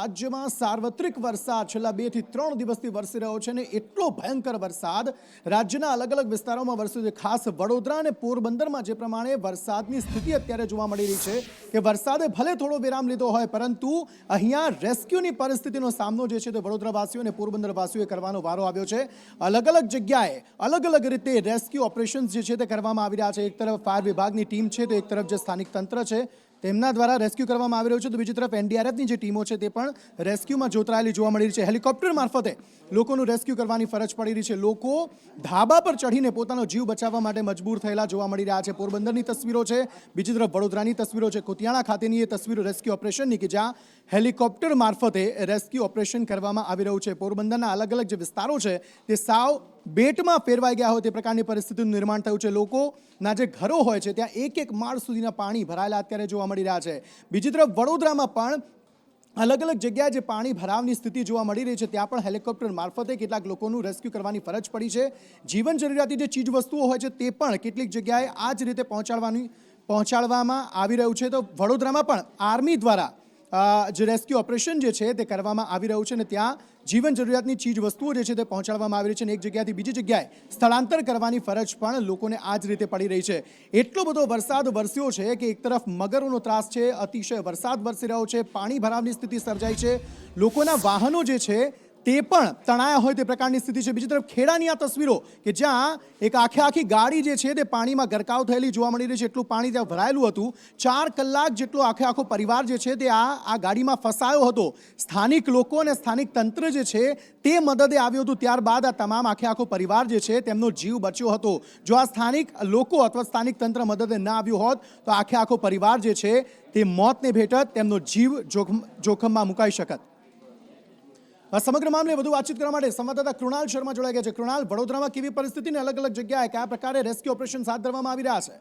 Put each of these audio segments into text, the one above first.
રાજ્યમાં સાર્વત્રિક વરસાદ છેલ્લા 2 થી 3 દિવસથી વરસી રહ્યો છે અને એટલો ભયંકર વરસાદ રાજ્યના અલગ અલગ વિસ્તારોમાં વરસ્યો છે। ખાસ વડોદરા અને પોરબંદરમાં જે પ્રમાણે વરસાદની સ્થિતિ અત્યારે જોવા મળી રહી છે કે વરસાદે ભલે થોડો વિરામ લીધો હોય પરંતુ અહીંયા રેસ્ક્યુની પરિસ્થિતિનો સામનો જે છે તે વડોદરાવાસીઓ અને પોરબંદરવાસીઓએ કરવાનો વારો આવ્યો છે। અલગ અલગ જગ્યાએ અલગ અલગ રીતે રેસ્ક્યુ ઓપરેશન્સ જે છે તે કરવામાં આવી રહ્યા છે। એક તરફ ફાયર વિભાગની ટીમ છે તો એક તરફ જે સ્થાનિક તંત્ર છે તેમના દ્વારા રેસ્ક્યુ કરવામાં આવી રહ્યું છે તો બીજી તરફ એનડીઆરએફની જે ટીમો છે તે પણ રેસ્ક્યુમાં જોતરાયેલી જોવા મળી રહી છે। હેલિકોપ્ટર મારફતે લોકોનું રેસ્ક્યુ કરવાની ફરજ પડી રહી છે। લોકો ધાબા પર ચઢીને પોતાનો જીવ બચાવવા માટે મજબૂર થયેલા જોવા મળી રહ્યા છે। પોરબંદરની તસવીરો છે, બીજી તરફ વડોદરાની તસવીરો છે, કુતિયાણા ખાતેની એ તસવીરો રેસ્ક્યુ ઓપરેશનની કે જ્યાં હેલિકોપ્ટર મારફતે રેસ્ક્યુ ઓપરેશન કરવામાં આવી રહ્યું છે। પોરબંદરના અલગ અલગ જે વિસ્તારો છે તે સાવ બેટમાં ફેરવાઈ ગયા હોય તે પ્રકારની પરિસ્થિતિનું નિર્માણ થયું છે। લોકોના જે ઘરો હોય છે ત્યાં એક એક માળ સુધીના પાણી ભરાયેલા અત્યારે જોવા મળી રહ્યા છે। બીજી તરફ વડોદરામાં પણ અલગ અલગ જગ્યાએ જે પાણી ભરાવની સ્થિતિ જોવા મળી રહી છે ત્યાં પણ હેલિકોપ્ટર મારફતે કેટલાક લોકોનું રેસ્ક્યુ કરવાની ફરજ પડી છે। જીવન જરૂરિયાતી જે ચીજ વસ્તુઓ હોય છે તે પણ કેટલીક જગ્યાએ આ જ રીતે પહોંચાડવામાં આવી રહ્યું છે। તો વડોદરામાં પણ આર્મી દ્વારા જે રેસ્ક્યુ ઓપરેશન જે છે તે કરવામાં આવી રહ્યું છે અને ત્યાં જીવન જરૂરિયાતની ચીજ વસ્તુઓ જે છે તે પહોંચાડવામાં આવી રહી છે અને એક જગ્યાએથી બીજી જગ્યાએ સ્થળાંતર કરવાની ફરજ પણ લોકોને આ જ રીતે પડી રહી છે। એટલો બધો વરસાદ વરસ્યો છે કે એક તરફ મગરોનો ત્રાસ છે, અતિશય વરસાદ વરસી રહ્યો છે, પાણી ભરાવની સ્થિતિ સર્જાઈ છે, લોકોના વાહનો જે છે તે પણ તણાયા હોય તે પ્રકારની સ્થિતિ છે। બીજી તરફ ખેડાની આ તસવીરો કે જ્યાં એક આખી ગાડી જે છે તે પાણીમાં ગરકાવ થયેલી જોવા મળી રહી છે। એટલું પાણી ત્યાં ભરાયેલું હતું, 4 કલાક જેટલો આખો પરિવાર જે છે તે આ ગાડીમાં ફસાયો હતો। સ્થાનિક લોકો અને સ્થાનિક તંત્ર જે છે તે મદદે આવ્યું હતું, ત્યારબાદ આ તમામ આખો પરિવાર જે છે તેમનો જીવ બચ્યો હતો। જો આ સ્થાનિક લોકો અથવા સ્થાનિક તંત્ર મદદે ના આવ્યું હોત તો આખો પરિવાર જે છે તે મોતને ભેટત, તેમનો જીવ જોખમમાં મુકાઈ શકત। સમગ્ર મામલે વધુ વાતચીત કરવા માટે સંવાદદાતા કૃણાલ શર્મા જોડાઈ ગયા છે। કૃણાલ, વડોદરામાં કેવી પરિસ્થિતિને અલગ અલગ જગ્યાએ કયા પ્રકારે રેસ્ક્યુ ઓપરેશન હાથ ધરવામાં આવી રહ્યા છે?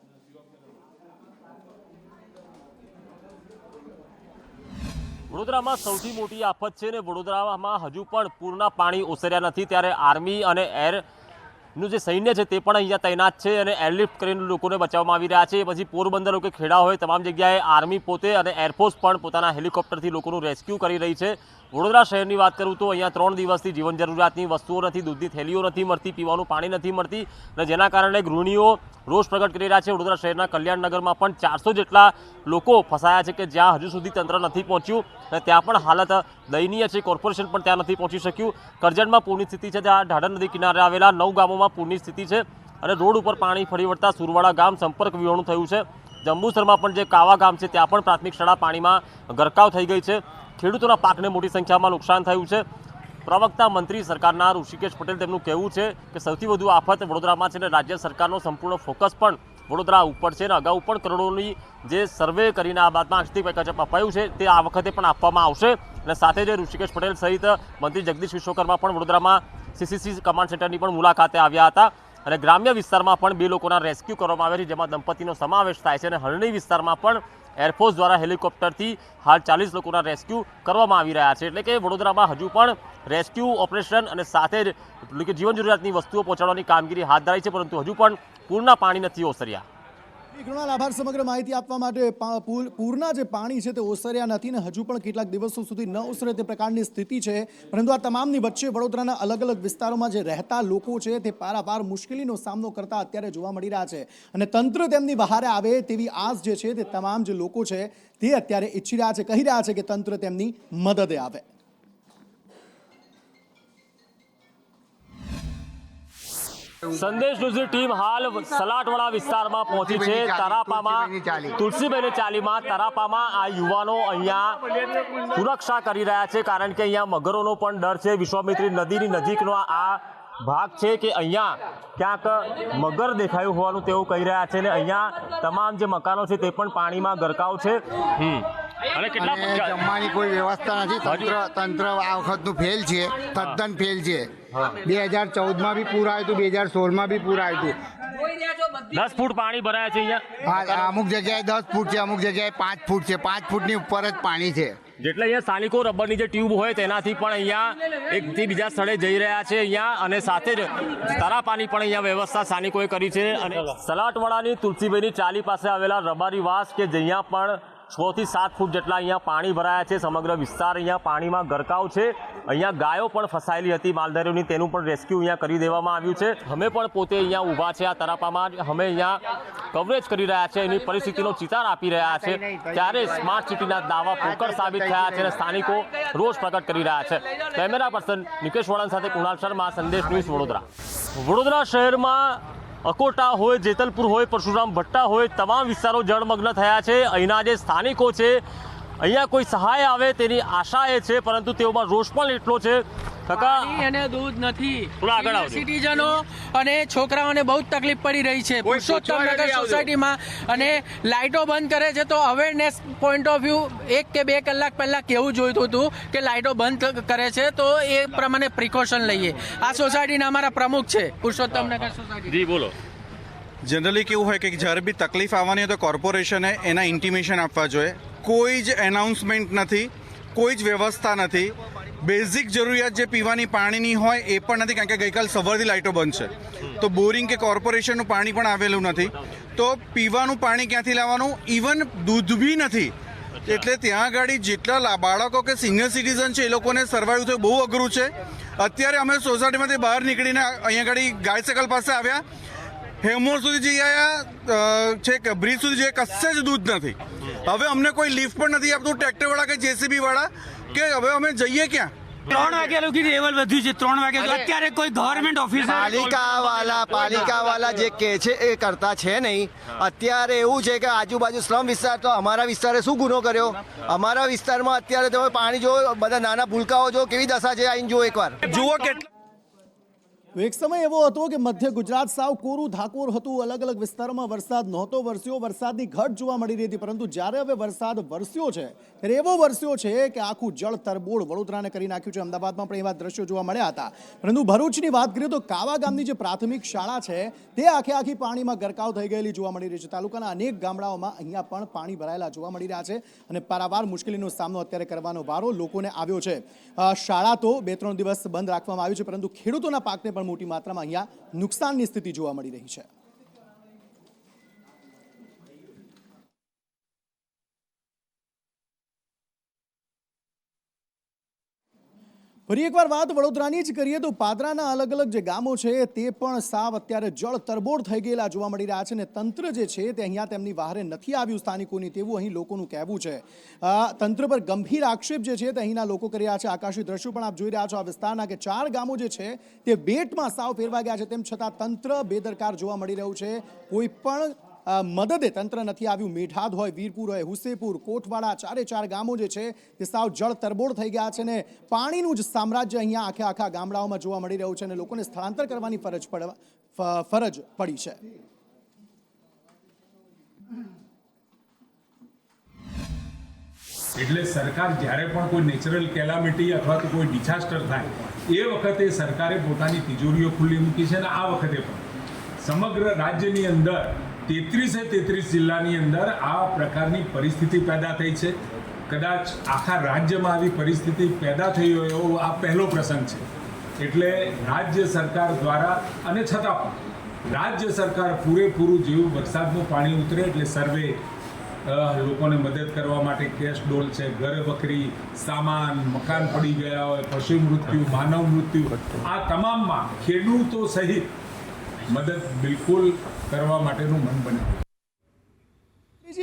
વડોદરામાં સૌથી મોટી આફત છે ને વડોદરામાં હજુ પણ પૂરના પાણી ઓસર્યા નથી, ત્યારે આર્મી અને એરનું જે સૈન્ય છે તે પણ અહીંયા તૈનાત છે અને એરલિફ્ટ કરીને લોકોને બચાવવામાં આવી રહ્યા છે। પછી પોરબંદર કે ખેડા હોય તમામ જગ્યાએ આર્મી પોતે અને એરફોર્સ પણ પોતાના હેલિકોપ્ટરથી લોકોનું રેસ્ક્યુ કરી રહી છે। વડોદરા શહેરની વાત કરું તો અહીંયા 3 દિવસથી જીવન જરૂરિયાતની વસ્તુઓ નથી, દૂધની થેલીઓ નથી મળતી, પીવાનું પાણી નથી મળતી અને જેના કારણે ગૃહિણીઓ રોષ પ્રગટ કરી રહ્યા છે। વડોદરા શહેરના કલ્યાણનગરમાં પણ 400 જેટલા લોકો ફસાયા છે કે જ્યાં હજુ સુધી તંત્ર નથી પહોંચ્યું અને ત્યાં પણ હાલત દયનીય છે। કોર્પોરેશન પણ ત્યાં નથી પહોંચી શક્યું। કરજણમાં પૂરની સ્થિતિ છે, જ્યાં ઢાઢર નદી કિનારે આવેલા 9 ગામોમાં પૂરની સ્થિતિ છે અને રોડ ઉપર પાણી ફરી વળતા સુરવાડા ગામ સંપર્ક વિહોણું થયું છે। જંબુસરમાં પણ જે કાવા ગામ છે ત્યાં પણ પ્રાથમિક શાળા પાણીમાં ગરકાવ થઈ ગઈ છે। ખેડૂતોના પાકને મોટી સંખ્યામાં નુકસાન થયું છે। પ્રવક્તા મંત્રી સરકારના ઋષિકેશ પટેલ તેમનું કહેવું છે કે સૌથી વધુ આફત વડોદરામાં છે અને રાજ્ય સરકારનો સંપૂર્ણ ફોકસ પણ વડોદરા ઉપર છે અને અગાઉ પણ કરોડોની જે સર્વે કરીને આ બાદમાં આંશિક પેકેજ અપાયું છે તે આ વખતે પણ આપવામાં આવશે અને સાથે જ ઋષિકેશ પટેલ સહિત મંત્રી જગદીશ વિશ્વકર્મા પણ વડોદરામાં સીસીસી કમાન્ડ સેન્ટરની પણ મુલાકાતે આવ્યા હતા અને ગ્રામ્ય વિસ્તારમાં પણ 2 લોકોના રેસ્ક્યુ કરવામાં આવ્યા છે, જેમાં દંપતીનો સમાવેશ થાય છે અને હરણી વિસ્તારમાં પણ એરફોર્સ દ્વારા હેલિકોપ્ટરથી હાલ 40 લોકોના રેસ્ક્યુ કરવામાં આવી રહ્યા છે। એટલે કે વડોદરામાં હજુ પણ રેસ્ક્યુ ઓપરેશન અને સાથે જ જીવન જરૂરિયાતની વસ્તુઓ પહોંચાડવાની કામગીરી હાથ ધરાઈ છે, પરંતુ હજુ પણ પૂરના પાણી નથી ઓસર્યા। કૃણાલ, આભાર સમગ્ર માહિતી આપવા માટે। પૂરના જે પાણી છે તે ઓસર્યા નથી ને હજુ પણ કેટલાક દિવસો સુધી ન ઓસરે તે પ્રકારની સ્થિતિ છે, પરંતુ આ તમામની વચ્ચે વડોદરાના અલગ અલગ વિસ્તારોમાં જે રહેતા લોકો છે તે પારાપાર મુશ્કેલીનો સામનો કરતા અત્યારે જોવા મળી રહ્યા છે અને તંત્ર તેમની બહારે આવે તેવી આસ જે છે તે તમામ જે લોકો છે તે અત્યારે ઈચ્છી રહ્યા છે, કહી રહ્યા છે કે તંત્ર તેમની મદદે આવે। સંદેશ ન્યૂઝની ટીમ હાલ સલાટવાડા વિસ્તારમાં પહોંચી છે। તરાપામાં તુલસીબેની ચાલીમાં તરાપામાં આ યુવાનો અહીંયા સુરક્ષા કરી રહ્યા છે, કારણ કે અહીંયા મગરોનો પણ ડર છે। વિશ્વામિત્રી નદીની નજીકનો આ ભાગ છે કે અહીંયા ક્યાંક મગર દેખાયું હોવાનું તેઓ કહી રહ્યા છે અને અહીંયા તમામ જે મકાનો છે તે પણ પાણીમાં ગરકાવ છે અને જમવાની કોઈ વ્યવસ્થા નથી। તંત્ર આ વખતનું ફેલ છે, તદ્દન ફેલ છે। 2014માં બી પૂર આવ્યું હતું, 2016માં બી પૂર આવ્યું હતું। 10 ફૂટ પાણી ભરાયા છે અહીંયા। અમુક જગ્યાએ 10 ફૂટ છે, અમુક જગ્યાએ 5 ફૂટ છે, 5 ફૂટની ઉપર જ પાણી છે। જેટલે અહીંયા સ્થાનિકો રબરની જે ટ્યુબ હોય તેનાથી પણ અહીંયા એકથી બીજા સ્થળે જઈ રહ્યા છે અહીંયા અને સાથે જ તરાપાની પણ અહીંયા વ્યવસ્થા સ્થાનિકોએ કરી છે। અને સલાટવાડાની તુલસીબેની ચાલી પાસે આવેલા રબારી વાસ કે જ્યાં પણ 6 થી 7 ફૂટ જેટલા અહીંયા પાણી ભરાયા છે. સમગ્ર વિસ્તાર અહીંયા પાણીમાં ગરકાવ છે. અહીંયા ગાયો પણ ફસાયેલી હતી માલધારીઓની, તેનું પણ રેસ્ક્યુ અહીંયા કરી દેવામાં આવ્યું છે. અમે પણ પોતે અહીંયા ઊભા છે આ તરાપામાં, અમે અહીંયા કવરેજ કરી રહ્યા છે, એની પરિસ્થિતિનો ચિતાર આપી રહ્યા છે. ત્યારે સ્માર્ટ સિટીના દાવા પોકળ સાબિત થયા છે અને સ્થાનિકો રોષ પ્રગટ કરી રહ્યા છે. કેમેરા પર્સન નિકેશ વળન સાથે કુણાલ શર્મા, સંદેશ ન્યૂઝ, વડોદરા. વડોદરા શહેરમાં અકોટા હોય, જેતલપુર હોય, પરશુરામ ભટ્ટા હોય, તમામ વિસ્તારો જળમગ્ન થયા છે. અહીંના જે સ્થાનિકો છે, અહીંયા કોઈ સહાય આવે તેની આશા એ છે, પરંતુ તેઓમાં રોષ પણ એટલો છે. પાણી અને દૂધ નથી. થોડા આગળ આવજો. સિટીઝનો અને છોકરાઓને બહુ જ તકલીફ પડી રહી છે પુરુષોત્તમનગર સોસાયટીમાં, અને લાઇટો બંધ કરે છે. તો અવેરનેસ પોઈન્ટ ઓફ વ્યૂ 1 કે 2 કલાક પહેલા કેવું જોઈતું હતું કે લાઇટો બંધ કરે છે, તો એ પ્રમાણે પ્રિકોશન લઈએ. આ સોસાયટીના અમારા પ્રમુખ છે પુરુષોત્તમનગર સોસાયટી. જી બોલો. જનરલી કેવું હોય કે જ્યારે બી તકલીફ આવવાની હોય તો કોર્પોરેશને એના ઇન્ટિમેશન આપવા જોઈએ. કોઈ જ એનાઉન્સમેન્ટ નથી, કોઈ જ વ્યવસ્થા નથી. બેઝિક જરૂરિયાત જે પીવાની પાણીની હોય એ પણ નથી, કારણ કે ગઈકાલ સવારથી લાઇટો બંધ છે. તો બોરિંગ કે કોર્પોરેશનનું પાણી પણ આવેલું નથી. તો પીવાનું પાણી ક્યાંથી લાવવાનું? ઇવન દૂધ બી નથી. એટલે ત્યાં આગળ જેટલા બાળકો કે સિનિયર સિટીઝન છે એ લોકોને સર્વાઈવ થયું બહુ અઘરું છે. અત્યારે અમે સોસાયટીમાંથી બહાર નીકળીને અહીંયા આગળ ગાય સકલ પાસે આવ્યા, હેમોર સુધી જઈ આવ્યા, છેક બ્રિજ સુધી જઈએ, કશે જ દૂધ નથી. હવે અમને કોઈ લિફ્ટ પણ નથી આપતું, ટ્રેક્ટરવાળા કે જેસીબી વાળા, કે હવે અમે જઈએ ક્યાં? 3 વાગ્યા લગી લેવલ વધ્યું છે. 3 વાગ્યા અત્યારે કોઈ ગવર્મેન્ટ ઓફિસર પાલિકાવાલા જે કે છે એ કરતા છે નહીં. અત્યારે એવું છે કે આજુબાજુ સ્લમ વિસ્તાર, તો અમારા વિસ્તારે શું ગુનો કર્યો? અમારા વિસ્તારમાં અત્યારે તમે પાણી જો, બધા નાના ભૂલકાઓ જો કેવી દશા છે, આઈને જો એકવાર જુઓ કેટલા. એક સમય એવો હતો કે મધ્ય ગુજરાત સાવ કોરું ધાકોર હતું. અલગ અલગ વિસ્તારોમાં વરસાદ નહોતો વરસ્યો, વરસાદની ઘટ જોવા મળી રહી હતી. પરંતુ જ્યારે હવે વરસાદ વરસ્યો છે ત્યારે એવો વરસ્યો છે કે આખું જળ તરબોળ વડોદરાને કરી નાખ્યું છે. અમદાવાદમાં પણ એવા દ્રશ્યો જોવા મળ્યા હતા. પરંતુ ભરૂચની વાત કરીએ તો કાવા ગામની જે પ્રાથમિક શાળા છે તે આખી પાણીમાં ગરકાવ થઈ ગયેલી જોવા મળી રહી છે. તાલુકાના અનેક ગામડાઓમાં અહીંયા પણ પાણી ભરાયેલા જોવા મળી રહ્યા છે અને પારાવાર મુશ્કેલીનો સામનો અત્યારે કરવાનો વારો લોકોને આવ્યો છે. શાળા તો 2-3 દિવસ બંધ રાખવામાં આવી છે, પરંતુ ખેડૂતોના પાકને પણ મોટી માત્રામાં અહીંયા નુકસાનની સ્થિતિ જોવા મળી રહી છે. ફરી એકવાર વાત વડોદરાની જ કરીએ તો પાદરાના અલગ અલગ જે ગામો છે તે પણ સાવ અત્યારે જળ તરબોળ થઈ ગયેલા જોવા મળી રહ્યા છે અને તંત્ર જે છે તે અહીંયા તેમની વહારે નથી આવ્યું સ્થાનિકોની, તેવું અહીં લોકોનું કહેવું છે. તંત્ર પર ગંભીર આક્ષેપ જે છે તે અહીંના લોકો કરી રહ્યા છે. આકાશી દ્રશ્યો પણ આપ જોઈ રહ્યા છો. આ વિસ્તારના કે 4 ગામો જે છે તે બેટમાં સાવ ફેરવા ગયા છે, તેમ છતાં તંત્ર બેદરકાર જોવા મળી રહ્યું છે. કોઈ પણ મદદે તંત્ર નથી આવ્યું. મેઢાદ હોય, વીરપુર હોય, હુસેપુર, કોટવાડા, 4 ગામો જે છે તે સાવ જળ તરબોળ થઈ ગયા છે અને પાણીનું જ સામ્રાજ્ય અહીંયા આખા ગામડાઓમાં જોવા મળી રહ્યું છે અને લોકોને સ્થળાંતર કરવાની ફરજ પડી છે. એટલે સરકાર જ્યારે પણ કોઈ નેચરલ કેલામિટી અથવા તો કોઈ ડિઝાસ્ટર થાય એ વખતે સરકારે પોતાની તિજોરીઓ ખુલ્લી મૂકી છે અને આ વખતે પણ સમગ્ર રાજ્યની અંદર 33 જિલ્લાની અંદર આ પ્રકારની પરિસ્થિતિ પેદા થઈ છે. કદાચ આખા રાજ્યમાં આવી પરિસ્થિતિ પેદા થઈ હોય એવો આ પહેલો પ્રસંગ છે. એટલે રાજ્ય સરકાર દ્વારા, અને છતાં પણ રાજ્ય સરકાર પૂરેપૂરું જેવું વરસાદનું પાણી ઉતરે એટલે સર્વે, લોકોને મદદ કરવા માટે કેશ ડોલ છે, ઘર વખરી સામાન, મકાન પડી ગયા હોય, પશુ મૃત્યુ, માનવ મૃત્યુ, આ તમામમાં ખેડૂતો સહિત મદદ બિલકુલ કરવા માટેનું મન બન્યું.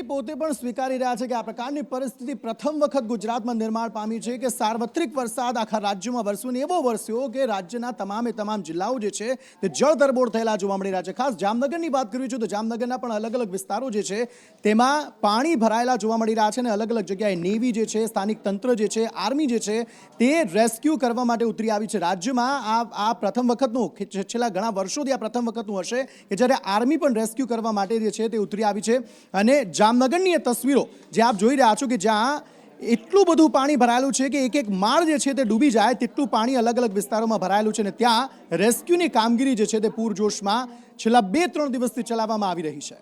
પોતે પણ સ્વીકારી રહ્યા છે કે આ પ્રકારની પરિસ્થિતિ પ્રથમ વખત ગુજરાતમાં નિર્માણ પામી છે કે સાર્વત્રિક વરસાદ આખા રાજ્યમાં વરસ્યો ને એવો વરસ્યો કે રાજ્યના તમામ જિલ્લાઓ જે છે તે જળ તરબોળ થયેલા જોવા મળી રહ્યા છે. ખાસ જામનગરની વાત કરવી છે તો જામનગરના પણ અલગ અલગ વિસ્તારો જે છે તેમાં પાણી ભરાયેલા જોવા મળી રહ્યા છે અને અલગ અલગ જગ્યાએ નેવી જે છે, સ્થાનિક તંત્ર જે છે, આર્મી જે છે તે રેસ્ક્યુ કરવા માટે ઉતરી આવી છે. રાજ્યમાં આ પ્રથમ વખતનું, છેલ્લા ઘણા વર્ષોથી આ પ્રથમ વખતનું હશે કે જ્યારે આર્મી પણ રેસ્ક્યુ કરવા માટે જે છે તે ઉતરી આવી છે. અને જામનગરની એ તસવીરો જે આપ જોઈ રહ્યા છો કે જ્યાં એટલું બધું પાણી ભરાયેલું છે કે એક માળ જે છે તે ડૂબી જાય તેટલું પાણી અલગ અલગ વિસ્તારોમાં ભરાયેલું છે અને ત્યાં રેસ્ક્યુની કામગીરી જે છે તે પૂરજોશમાં છેલ્લા 2-3 દિવસથી ચલાવવામાં આવી રહી છે.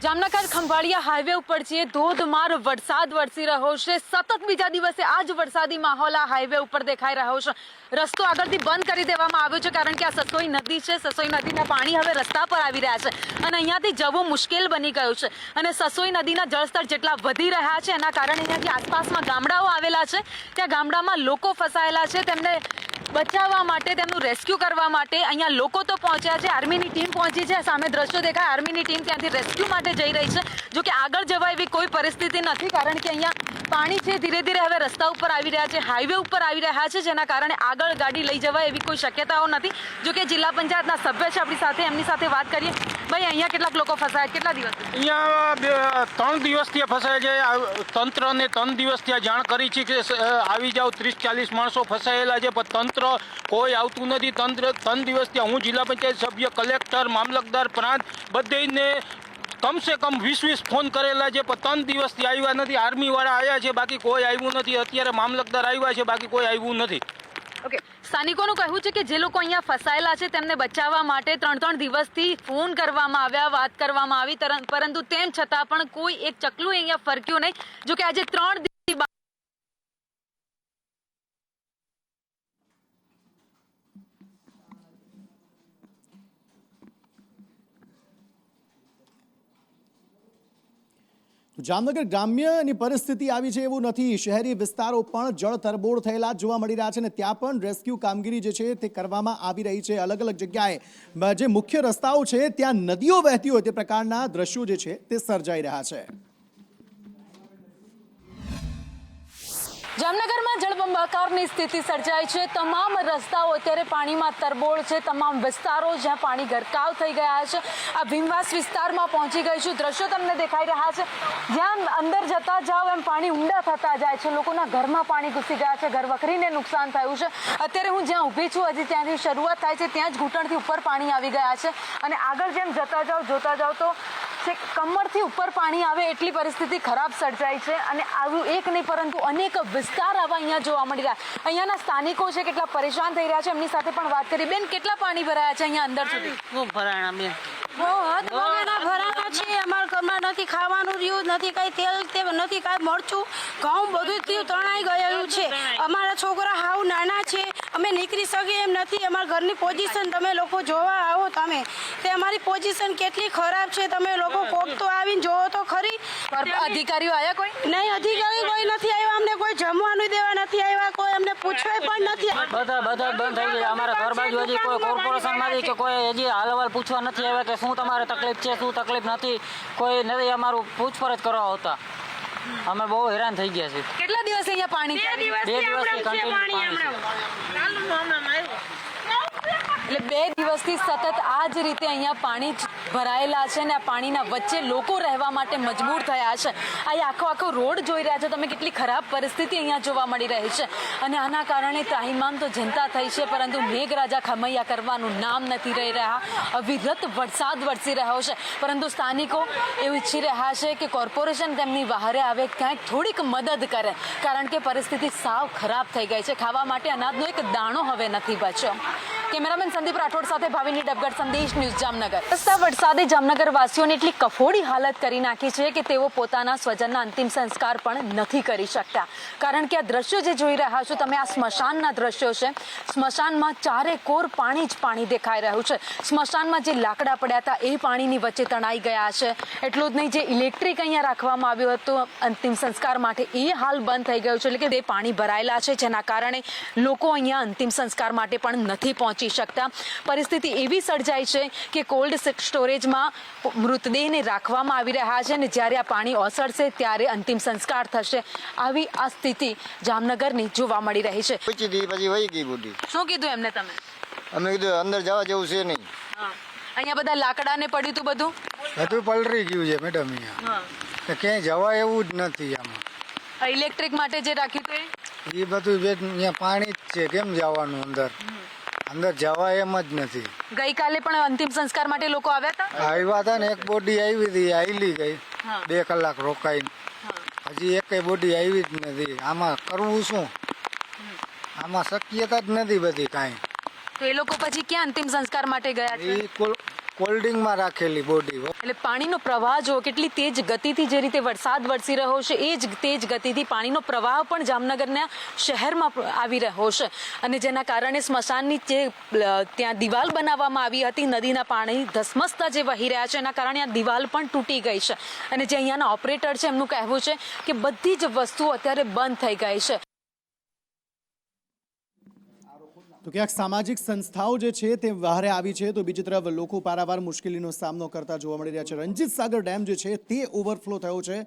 જામનગર ખંભાળિયા હાઈવે ઉપર છે, ધોધમાર વરસાદ વરસી રહ્યો છે. સતત બીજા દિવસે આ જ વરસાદી માહોલ આ હાઈવે ઉપર દેખાઈ રહ્યો છે. રસ્તો આગળથી બંધ કરી દેવામાં આવ્યો છે કારણ કે આ સસોઈ નદી છે. સસોઈ નદીના પાણી હવે રસ્તા પર આવી રહ્યા છે અને અહીંયાથી જવું મુશ્કેલ બની ગયું છે. અને સસોઈ નદીના જળસ્તર જેટલા વધી રહ્યા છે એના કારણે અહીંયા જે આસપાસમાં ગામડાઓ આવેલા છે ત્યાં ગામડામાં લોકો ફસાયેલા છે. તેમને બચાવવા માટે, તેમનું રેસ્ક્યુ કરવા માટે અહીંયા લોકો તો પહોંચ્યા છે. આર્મીની ટીમ પહોંચી છે. સામે દ્રશ્યો દેખાય, આર્મીની ટીમ ત્યાંથી રેસ્ક્યુ માટે જઈ રહી છે. જો કે આગળ જવા એવી કોઈ પરિસ્થિતિ નથી કારણ કે અહીંયા પાણી છે ધીરે ધીરે હવે રસ્તા ઉપર આવી રહ્યા છે, હાઈવે ઉપર આવી રહ્યા છે, જેના કારણે આગળ ગાડી લઈ જવાય એવી કોઈ શક્યતાઓ નથી. જો કે જિલ્લા પંચાયતના સભ્ય છે આપણી સાથે, એમની સાથે વાત કરીએ. ભાઈ, અહીંયા કેટલાક લોકો ફસાયા, કેટલા દિવસ? અહીંયા 3 દિવસથી ફસાયા છે. તંત્રને 3 દિવસથી જાણ કરી છે કે આવી જાઓ, 30-40 માણસો ફસાયેલા છે, પણ તંત્ર કોઈ આવતું નથી. તંત્ર 3 દિવસથી, હું જિલ્લા પંચાયત સભ્ય, કલેક્ટર, મામલતદાર, પ્રાંત બધેને કમસે કમ 20 ફોન કરેલા છે, પણ 3 દિવસથી આવ્યા નથી. આર્મીવાળા આવ્યા છે, બાકી કોઈ આવ્યું નથી. અત્યારે મામલતદાર આવ્યા છે, બાકી કોઈ આવ્યું નથી. ઓકે, સ્થાનિકોનું કહેવું છે કે જે લોકો અહીંયા ફસાયેલા છે તેમને બચાવવા માટે 3 દિવસથી ફોન કરવામાં આવ્યા, વાત કરવામાં આવી, પરંતુ તેમ છતાં પણ કોઈ એક ચકલું અહીંયા ફરક્યું નહીં. જો કે આજે 3 દિવસથી જામનગર ગ્રામ્યની પરિસ્થિતિ આવી છે એવું નથી. શહેરી વિસ્તારો પણ જળ તરબોળ થયેલા જોવા મળી રહ્યા છે અને ત્યાં પણ રેસ્ક્યુ કામગીરી જે છે તે કરવામાં આવી રહી છે. અલગ અલગ જગ્યાએ જે મુખ્ય રસ્તાઓ છે ત્યાં નદીઓ વહેતી હોય તે પ્રકારના દ્રશ્યો જે છે તે સર્જાઈ રહ્યા છે. જામનગરમાં જળબંબાકારની સ્થિતિ સર્જાઈ છે. તમામ રસ્તાઓ અત્યારે પાણીમાં તરબોળ છે. તમામ વિસ્તારો જ્યાં પાણી ગરકાવ થઈ ગયા છે. આ ભીમવાસ વિસ્તારમાં પહોંચી ગઈ છું. દ્રશ્યો તમને દેખાઈ રહ્યા છે. જ્યાં અંદર જતા જાઓ એમ પાણી ઊંડા થતા જાય છે. લોકોના ઘરમાં પાણી ઘૂસી ગયા છે, ઘર વખરીને નુકસાન થયું છે. અત્યારે હું જ્યાં ઊભી છું હજી ત્યાંથી શરૂઆત થાય છે, ત્યાં જ ઘૂંટણથી ઉપર પાણી આવી ગયા છે અને આગળ જેમ જતા જાઓ, જોતા જાઓ તો કમરથી ઉપર પાણી આવે એટલી પરિસ્થિતિ ખરાબ સર્જાઈ છે. અને આવું એક નહીં પરંતુ અનેક વિસ્તાર આવા અહીંયા જોવા મળી રહ્યા. અહીંયાના સ્થાનિકો છે, કેટલા પરેશાન થઈ રહ્યા છે, એમની સાથે પણ વાત કરી. બેન, કેટલા પાણી ભરાયા છે અહીંયા અંદર સુધી? ખૂબ ભરાણા બેન, ભરાણા છે. અમારા ઘરમાં નથી ખાવાનું રહ્યું, નથી કઈ તેલ તે નથી, કઈ મરચું, ઘઉં બધું થયું તણાઈ ગયેલું છે. અમારા છોકરા હાવ નાના છે, અમે નીકળી શકીએ એમ નથી. અમારા ઘરની પોઝિશન તમે લોકો જોવા આવો તમે, તે અમારી પોઝિશન કેટલી ખરાબ છે. તમે લોકો કોક તો આવીને જોવો તો ખરી. અધિકારીઓ આવ્યા કોઈ? નહીં, અધિકારી કોઈ નથી આવ્યા. અમને કોઈ જમવાનું દેવા નથી આવ્યા, કોઈ અમને પૂછવા પણ નથી. બધા બંધ થઈ ગયા. અમારા ઘર બાજુ હજી કોઈ કોર્પોરેશન માંથી કે કોઈ હજી હાલવાલ પૂછવા નથી આવ્યા કે શું તમારે તકલીફ છે, શું તકલીફ નથી. કોઈ નથી અમારું પૂછપરછ કરવા આવતા. અમે બહુ હેરાન થઈ ગયા છીએ. કેટલા દિવસ અહીંયા પાણી? 2 દિવસથી કન્ટિન્યુ પાણી છે. એટલે 2 દિવસથી સતત આ જ રીતે અહીંયા પાણી ભરાયેલા છે અને આ પાણીના વચ્ચે લોકો રહેવા માટે મજબૂર થયા છે. આ આખો રોડ જોઈ રહ્યા છો તમે, કેટલી ખરાબ પરિસ્થિતિ અહીંયા જોવા મળી રહી છે. અને આના કારણે ત્રાહિમામ તો જનતા થઈ છે, પરંતુ મેઘરાજા ખમૈયા કરવાનું નામ નથી રહી રહ્યા. અવિરત વરસાદ વરસી રહ્યો છે, પરંતુ સ્થાનિકો એવું ઈચ્છી રહ્યા છે કે કોર્પોરેશન તેમની વહારે આવે, ક્યાંક થોડીક મદદ કરે, કારણ કે પરિસ્થિતિ સાવ ખરાબ થઈ ગઈ છે. ખાવા માટે અનાજનો એક દાણો હવે નથી બચ્યો. કેમેરામેન સંદીપ રાઠોડ સાથે ભાવિની ડબગર, સંદેશ ન્યૂઝ, જામનગર. વરસાદે જામનગર વાસીઓની એટલી કફોડી હાલત કરી નાખી છે કે તેઓ પોતાના સ્વજનના અંતિમ સંસ્કાર પણ નથી કરી શકતા. કારણ કે આ દ્રશ્યો જે જોઈ રહ્યા છો તમે, આ સ્મશાનના દ્રશ્યો છે. સ્મશાનમાં ચારે કોર પાણી જ પાણી દેખાઈ રહ્યું છે. સ્મશાનમાં જે લાકડા પડ્યા હતા એ પાણીની વચ્ચે તણાઈ ગયા છે. એટલું જ નહીં, જે ઇલેક્ટ્રિક અહીંયા રાખવામાં આવ્યું હતું અંતિમ સંસ્કાર માટે એ હાલ બંધ થઈ ગયું છે. એટલે કે તે પાણી ભરાયેલા છે, જેના કારણે લોકો અહીંયા અંતિમ સંસ્કાર માટે પણ નથી પહોંચી શકતા. પરિસ્થિતિ એવી સર્જાઈ છે કે કોલ્ડ સ્ટોરેજમાં મૃતદેહને રાખવામાં આવી રહ્યા છે અને જ્યારે આ પાણી ઓસરશે ત્યારે અંતિમ સંસ્કાર થશે. આવી આ સ્થિતિ જામનગરની જોવા મળી રહી છે. પછી વહી ગઈ બુદ્ધિ. શું કીધું એમને તમે? અમે કીધું અંદર જવા જેવું છે નહીં. અહીંયા બધા લાકડા ને પડ્યું હતું, બધું પલરી ગયું છે મેડમ. અહીંયા ક્યાંય જવા એવું જ નથી. આમાં ઇલેક્ટ્રિક માટે જે રાખ્યું હતું એ બધું અહીંયા પાણી જ છે, કેમ જવાનું અંદર? અંદર જવા એમ જ નથી. ગઈકાલે પણ અંતિમ સંસ્કાર માટે લોકો આવ્યા હતા? આવ્યા હતા ને, એક બોડી આવી હતી, હાલી ગઈ. 2 કલાક રોકાઈને હજી એક બોડી આવી જ નથી. આમાં કરવું શું? આમાં શક્યતા જ નથી બધી કાંઈ. તો એ લોકો પછી ક્યાં અંતિમ સંસ્કાર માટે ગયા છે? કોલ્ડિંગમાં રાખેલી બોડી. એટલે પાણીનો પ્રવાહ જો કેટલી તેજ ગતિથી જે રીતે વરસાદ વરસી રહ્યો છે એ જ તેજ ગતિથી પાણીનો પ્રવાહ પણ જામનગરના શહેરમાં આવી રહ્યો છે અને જેના કારણે સ્મશાનની જે ત્યાં દિવાલ બનાવવામાં આવી હતી નદીના પાણી ધસમસતા જે વહી રહ્યા છે એના કારણે આ દિવાલ પણ તૂટી ગઈ છે અને જે અહીંયાના ઓપરેટર છે એમનું કહેવું છે કે બધી જ વસ્તુઓ અત્યારે બંધ થઈ ગઈ છે. તો ક્યાંક સામાજિક સંસ્થાઓ જે છે તે બહારે આવી છે તો બીજી તરફ લોકો પારાવાર મુશ્કેલીનો સામનો કરતા જોવા મળી રહ્યા છે. રણજીત સાગર ડેમ જે છે તે ઓવરફ્લો થયો છે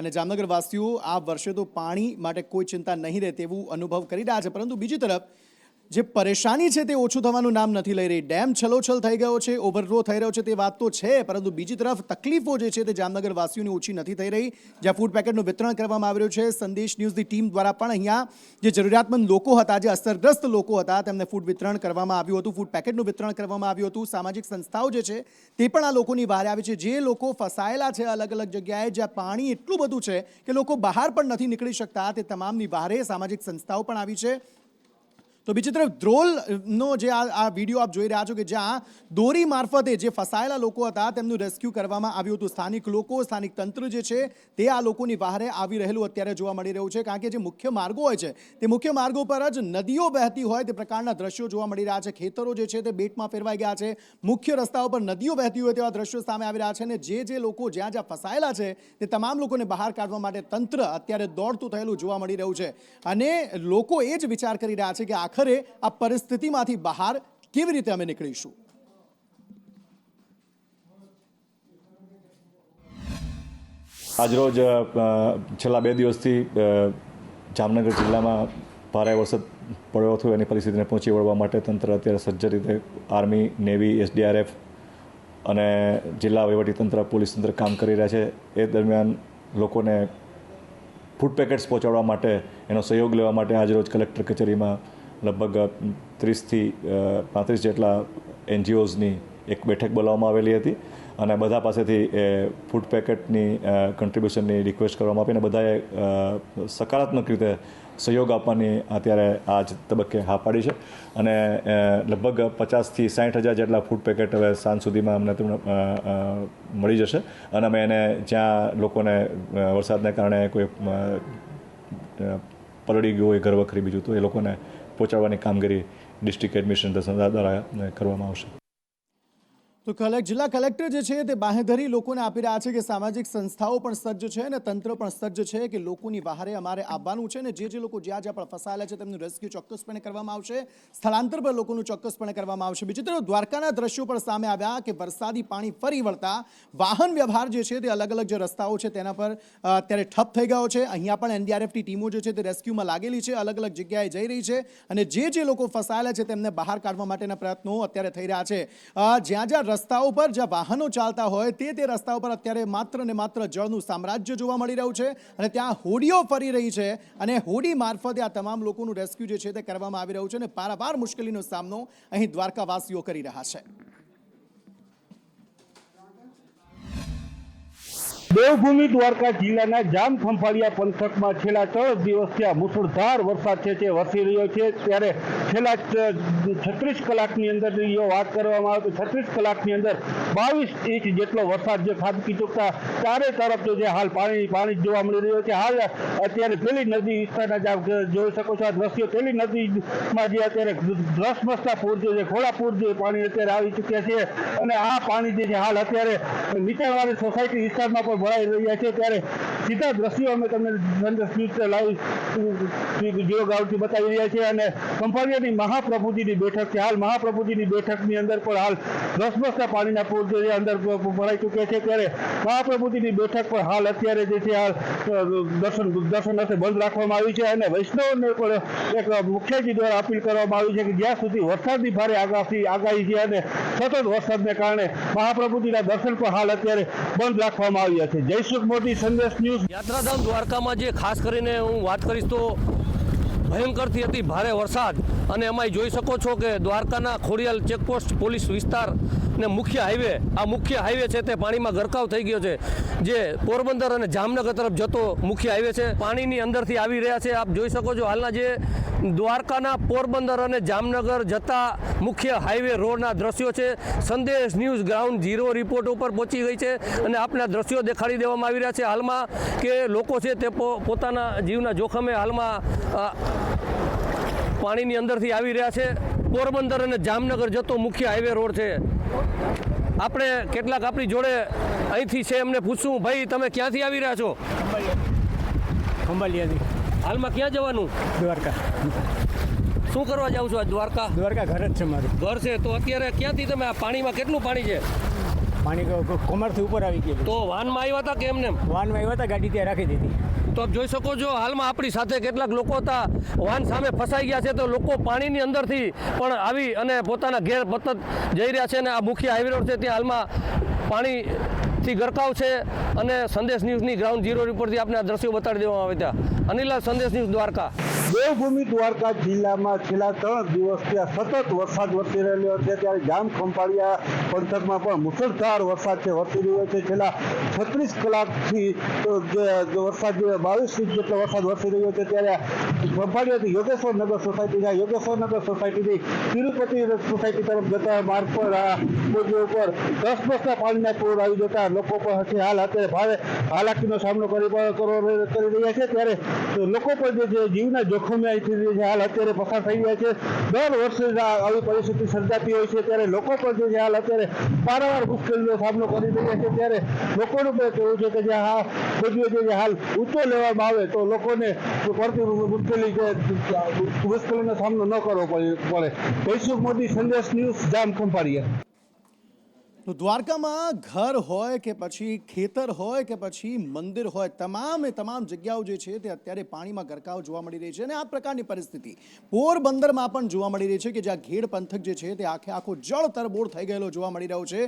અને જામનગર વાસીઓ આ વર્ષે તો પાણી માટે કોઈ ચિંતા નહીં રહે તેવું અનુભવ કરી રહ્યા છે, પરંતુ બીજી તરફ જે પરેશાની છે તે ઓછું થવાનું નામ નથી લઈ રહી. ડેમ છલોછલ થઈ ગયો છે, ઓવરફ્લો થઈ રહ્યો છે તે વાત તો છે, પરંતુ બીજી તરફ તકલીફો જે છે તે જામનગર વાસીઓની ઓછી નથી થઈ રહી. જ્યાં ફૂડ પેકેટનું વિતરણ કરવામાં આવી રહ્યું છે, સંદેશ ન્યૂઝની ટીમ દ્વારા પણ અહીંયા જે જરૂરિયાતમંદ લોકો હતા, જે અસરગ્રસ્ત લોકો હતા, તેમને ફૂડ વિતરણ કરવામાં આવ્યું હતું, ફૂડ પેકેટનું વિતરણ કરવામાં આવ્યું હતું. સામાજિક સંસ્થાઓ જે છે તે પણ આ લોકોની બહાર આવી છે. જે લોકો ફસાયેલા છે અલગ અલગ જગ્યાએ, જ્યાં પાણી એટલું બધું છે કે લોકો બહાર પણ નથી નીકળી શકતા, તે તમામની બહારે સામાજિક સંસ્થાઓ પણ આવી છે. તો બીજી તરફ ધ્રોલનો જે આ વિડીયો આપ જોઈ રહ્યા છો કે જ્યાં દોરી મારફતે જે ફસાયેલા લોકો હતા તેમનું રેસ્ક્યુ કરવામાં આવ્યું હતું. સ્થાનિક લોકો, સ્થાનિક તંત્ર જે છે તે આ લોકોની બહારે આવી રહેલું અત્યારે જોવા મળી રહ્યું છે, કારણ કે જે મુખ્ય માર્ગો હોય છે તે મુખ્ય માર્ગો પર જ નદીઓ વહેતી હોય તે પ્રકારના દ્રશ્યો જોવા મળી રહ્યા છે. ખેતરો જે છે તે બેટમાં ફેરવાઈ ગયા છે, મુખ્ય રસ્તાઓ પર નદીઓ વહેતી હોય તેવા દ્રશ્યો સામે આવી રહ્યા છે અને જે લોકો જ્યાં જ્યાં ફસાયેલા છે તે તમામ લોકોને બહાર કાઢવા માટે તંત્ર અત્યારે દોડતું થયેલું જોવા મળી રહ્યું છે અને લોકો એ જ વિચાર કરી રહ્યા છે કે આખરે આ પરિસ્થિતિમાંથી બહાર કેવી રીતે અમે નીકળીશું. આજરોજ છેલ્લા 2 દિવસથી જામનગર જિલ્લામાં ભારે વરસાદ પડ્યો હતો. એની પરિસ્થિતિને પહોંચી વળવા માટે તંત્ર અત્યારે સજ્જ રીતે આર્મી, નેવી, SDRF અને જિલ્લા વહીવટીતંત્ર, પોલીસ તંત્ર કામ કરી રહ્યા છે. એ દરમિયાન લોકોને ફૂડ પેકેટ્સ પહોંચાડવા માટે એનો સહયોગ લેવા માટે આજરોજ કલેક્ટર કચેરીમાં લગભગ 30 થી 35 જેટલા NGOsની એક બેઠક બોલાવવામાં આવેલી હતી અને બધા પાસેથી ફૂડ પેકેટની કન્ટ્રીબ્યુશનની રિક્વેસ્ટ કરવામાં આવી અને બધાએ સકારાત્મક રીતે સહયોગ આપવાની અત્યારે આ જ તબક્કે હા પાડી છે અને લગભગ 50 થી 60 હજાર જેટલા ફૂડ પેકેટ હવે સાંજ સુધીમાં અમને મળી જશે અને અમે એને જ્યાં લોકોને વરસાદને કારણે કોઈ પલળી ગયું હોય ઘર વખરી બીજું તો એ લોકોને પહોંચાડવાની કામગીરી ડિસ્ટ્રિક્ટ એડમિનિસ્ટ્રેશન દ્વારા કરવામાં આવશે. તો જિલ્લા કલેક્ટર જે છે તે બાંહેધરી લોકોને આપી રહ્યા છે કે સામાજિક સંસ્થાઓ પણ સજ્જ છે અને તંત્ર પણ સજ્જ છે કે લોકોની બહારે અમારે આવવાનું છે અને જે લોકો જ્યાં જ્યાં પણ ફસાયેલા છે તેમનું રેસ્ક્યુ ચોક્કસપણે કરવામાં આવશે, સ્થળાંતર પર લોકોનું ચોક્કસપણે કરવામાં આવશે. બીજી તરફ દ્વારકાના દ્રશ્યો પણ સામે આવ્યા કે વરસાદી પાણી ફરી વળતા વાહન વ્યવહાર જે છે તે અલગ અલગ જે રસ્તાઓ છે તેના પર અત્યારે ઠપ થઈ ગયો છે. અહીંયા પણ NDRFની ટીમો જે છે તે રેસ્ક્યુમાં લાગેલી છે, અલગ અલગ જગ્યાએ જઈ રહી છે અને જે લોકો ફસાયેલા છે તેમને બહાર કાઢવા માટેના પ્રયત્નો અત્યારે થઈ રહ્યા છે. જ્યાં રસ્તાઓ પર જ્યાં વાહનો ચાલતા હોય તે રસ્તાઓ પર અત્યારે માત્ર ને માત્ર જળનું સામ્રાજ્ય જોવા મળી રહ્યું છે અને ત્યાં હોડીઓ ફરી રહી છે અને હોડી મારફતે આ તમામ લોકોનું રેસ્ક્યુ જે છે તે કરવામાં આવી રહ્યું છે અને પારાવાર મુશ્કેલીનો સામનો અહીં દ્વારકાવાસીઓ કરી રહ્યા છે. દેવભૂમિ દ્વારકા જિલ્લાના જામખંભાળિયા પંથકમાં છેલ્લા 3 દિવસથી આ મુસળધાર વરસાદ છે તે વરસી રહ્યો છે. ત્યારે છેલ્લા 36 કલાકની અંદર જો વાત કરવામાં આવે તો 36 કલાકની અંદર 22 ઇંચ જેટલો વરસાદ જે ખાબકી ચૂકતા ચારે તરફ જે હાલ પાણી જોવા મળી રહ્યો છે. હાલ અત્યારે પેલી નદી વિસ્તારના જોઈ શકો છો આ દ્રશ્યો. પેલી નદીમાં જે અત્યારે ધસમસતા પૂર છે, ઘોડાપૂર જે પાણી અત્યારે આવી ચૂક્યા છે અને આ પાણી જે છે હાલ અત્યારે નીચાણવાળી સોસાયટી વિસ્તારમાં પણ ભરાઈ રહ્યા છે. ત્યારે સીધા દ્રશ્યો અમે તમને સંદેશ ન્યૂઝ લાઈવ જીઓગાઉથી બતાવી રહ્યા છીએ અને ખંભાળિયાની મહાપ્રભુજીની બેઠક છે. હાલ મહાપ્રભુજીની બેઠકની અંદર પણ હાલ ધસમસતા પાણીના પૂર જે અંદર ભરાઈ ચૂક્યા છે. ત્યારે મહાપ્રભુજીની બેઠક પર હાલ અત્યારે જે છે હાલ દર્શન અર્થે બંધ રાખવામાં આવી છે અને વૈષ્ણવને પણ એક મુખ્યજી દ્વારા અપીલ કરવામાં આવી છે કે જ્યાં સુધી વરસાદની ભારે આગાહી છે અને સતત વરસાદને કારણે મહાપ્રભુજીના દર્શન પણ હાલ અત્યારે બંધ રાખવામાં આવ્યા છે. જયસુખ મોદી, સંદેશ ન્યૂઝ. યાત્રાધામ દ્વારકામાં જે ખાસ કરીને હું વાત કરીશ તો ભયંકરથી હતી ભારે વરસાદ અને એમાં જોઈ શકો છો કે દ્વારકાના ખોડિયાલ ચેકપોસ્ટ પોલીસ વિસ્તાર ને મુખ્ય હાઈવે છે તે પાણીમાં ગરકાવ થઈ ગયો છે, જે પોરબંદર અને જામનગર તરફ જતો મુખ્ય હાઈવે છે, પાણીની અંદરથી આવી રહ્યા છે. આપ જોઈ શકો છો હાલના જે દ્વારકાના પોરબંદર અને જામનગર જતા મુખ્ય હાઈવે રોડના દ્રશ્યો છે. સંદેશ ન્યૂઝ ગ્રાઉન્ડ ઝીરો રિપોર્ટ ઉપર પહોંચી ગઈ છે અને આપના દ્રશ્યો દેખાડી દેવામાં આવી રહ્યા છે હાલમાં, કે લોકો છે તે પોતાના જીવના જોખમે હાલમાં પાણીની અંદરથી આવી રહ્યા છે. પોરબંદર અને જામનગર જતો મુખ્ય હાઈવે રોડ છે. આપણે કેટલાક આપણી જોડે અહીંથી છે એમને પૂછશું, ભાઈ તમે ક્યાંથી આવી રહ્યા છો? ખંભાલિયાથી. હાલમાં ક્યાં જવાનું? દ્વારકા. શું કરવા જાવ છો? દ્વારકા? દ્વારકા ઘર જ છે મારું. ઘર છે. તો અત્યારે ક્યાંથી તમે આ પાણીમાં કેટલું પાણી છે? પાણી કોમરથી ઉપર આવી ગયું. તો વાનમાં આવ્યા હતા કે એમને? વાનમાં આવ્યા હતા, ગાડી ત્યાં રાખી દીધી. તો આપ જોઈ શકો છો હાલમાં આપણી સાથે કેટલાક લોકો હતા, વાહન સામે ફસાઈ ગયા છે. તો લોકો પાણીની અંદરથી પણ આવી અને પોતાના ઘેર પરત જઈ રહ્યા છે અને આ મુખ્ય હાઈવે રોડ છે ત્યાં હાલમાં પાણીથી ગરકાવ છે. અને સંદેશ ન્યૂઝની ગ્રાઉન્ડ ઝીરો રિપોર્ટથી આપણે આ દ્રશ્યો બતાડી દેવામાં આવ્યા હતા. અનિલ, સંદેશ ન્યૂઝ, દ્વારકા. દેવભૂમિ દ્વારકા જિલ્લામાં છેલ્લા 3 દિવસથી સતત વરસાદ વરસી રહ્યો છે, ત્યારે જામ ખંભાળિયા પંથકમાં પણ મુસળધાર વરસાદ છે વરસી રહ્યો છે. છેલ્લા 36 કલાકથી વરસાદ 22 ઇંચ જેટલો વરસાદ વરસી રહ્યો છે. ત્યારે ખંભાળિયાથી યોગેશ્વરનગર સોસાયટીના યોગેશ્વરનગર સોસાયટીથી તિરુપતિ સોસાયટી તરફ જતા માર્ગ પર આ બોગી ઉપર 10 બસના પાણીના પૂર આવી જતા લોકો પણ હાલ અત્યારે ભારે હાલાકીનો સામનો કરી રહ્યા છે. ત્યારે લોકો પણ જે જીવના જોખમે હાલ અત્યારે પસાર થઈ રહ્યા છે. દર વર્ષે આવી પરિસ્થિતિ સર્જાતી હોય છે, ત્યારે લોકો પણ જે હાલ અત્યારે પારાવાર મુશ્કેલીનો સામનો કરી રહ્યા છે. ત્યારે લોકોનું પણ કહેવું છે કે જે આ બધું જે હાલ ઊંચો લેવામાં આવે તો લોકોને પડતી મુશ્કેલીનો સામનો ન કરવો પડે. જયસુખ મોદી, સંદેશ ન્યૂઝ, જામ ખંભાળિયા. તો દ્વારકામાં ઘર હોય કે પછી ખેતર હોય કે પછી મંદિર હોય, તમામે તમામ જગ્યાઓ જે છે તે અત્યારે પાણીમાં ગરકાવ જોવા મળી રહી છે. અને આ પ્રકારની પરિસ્થિતિ પોરબંદરમાં પણ જોવા મળી રહી છે કે જ્યાં ઘેડ પંથક જે છે તે આખો જળ તરબોળ થઈ ગયેલો જોવા મળી રહ્યો છે.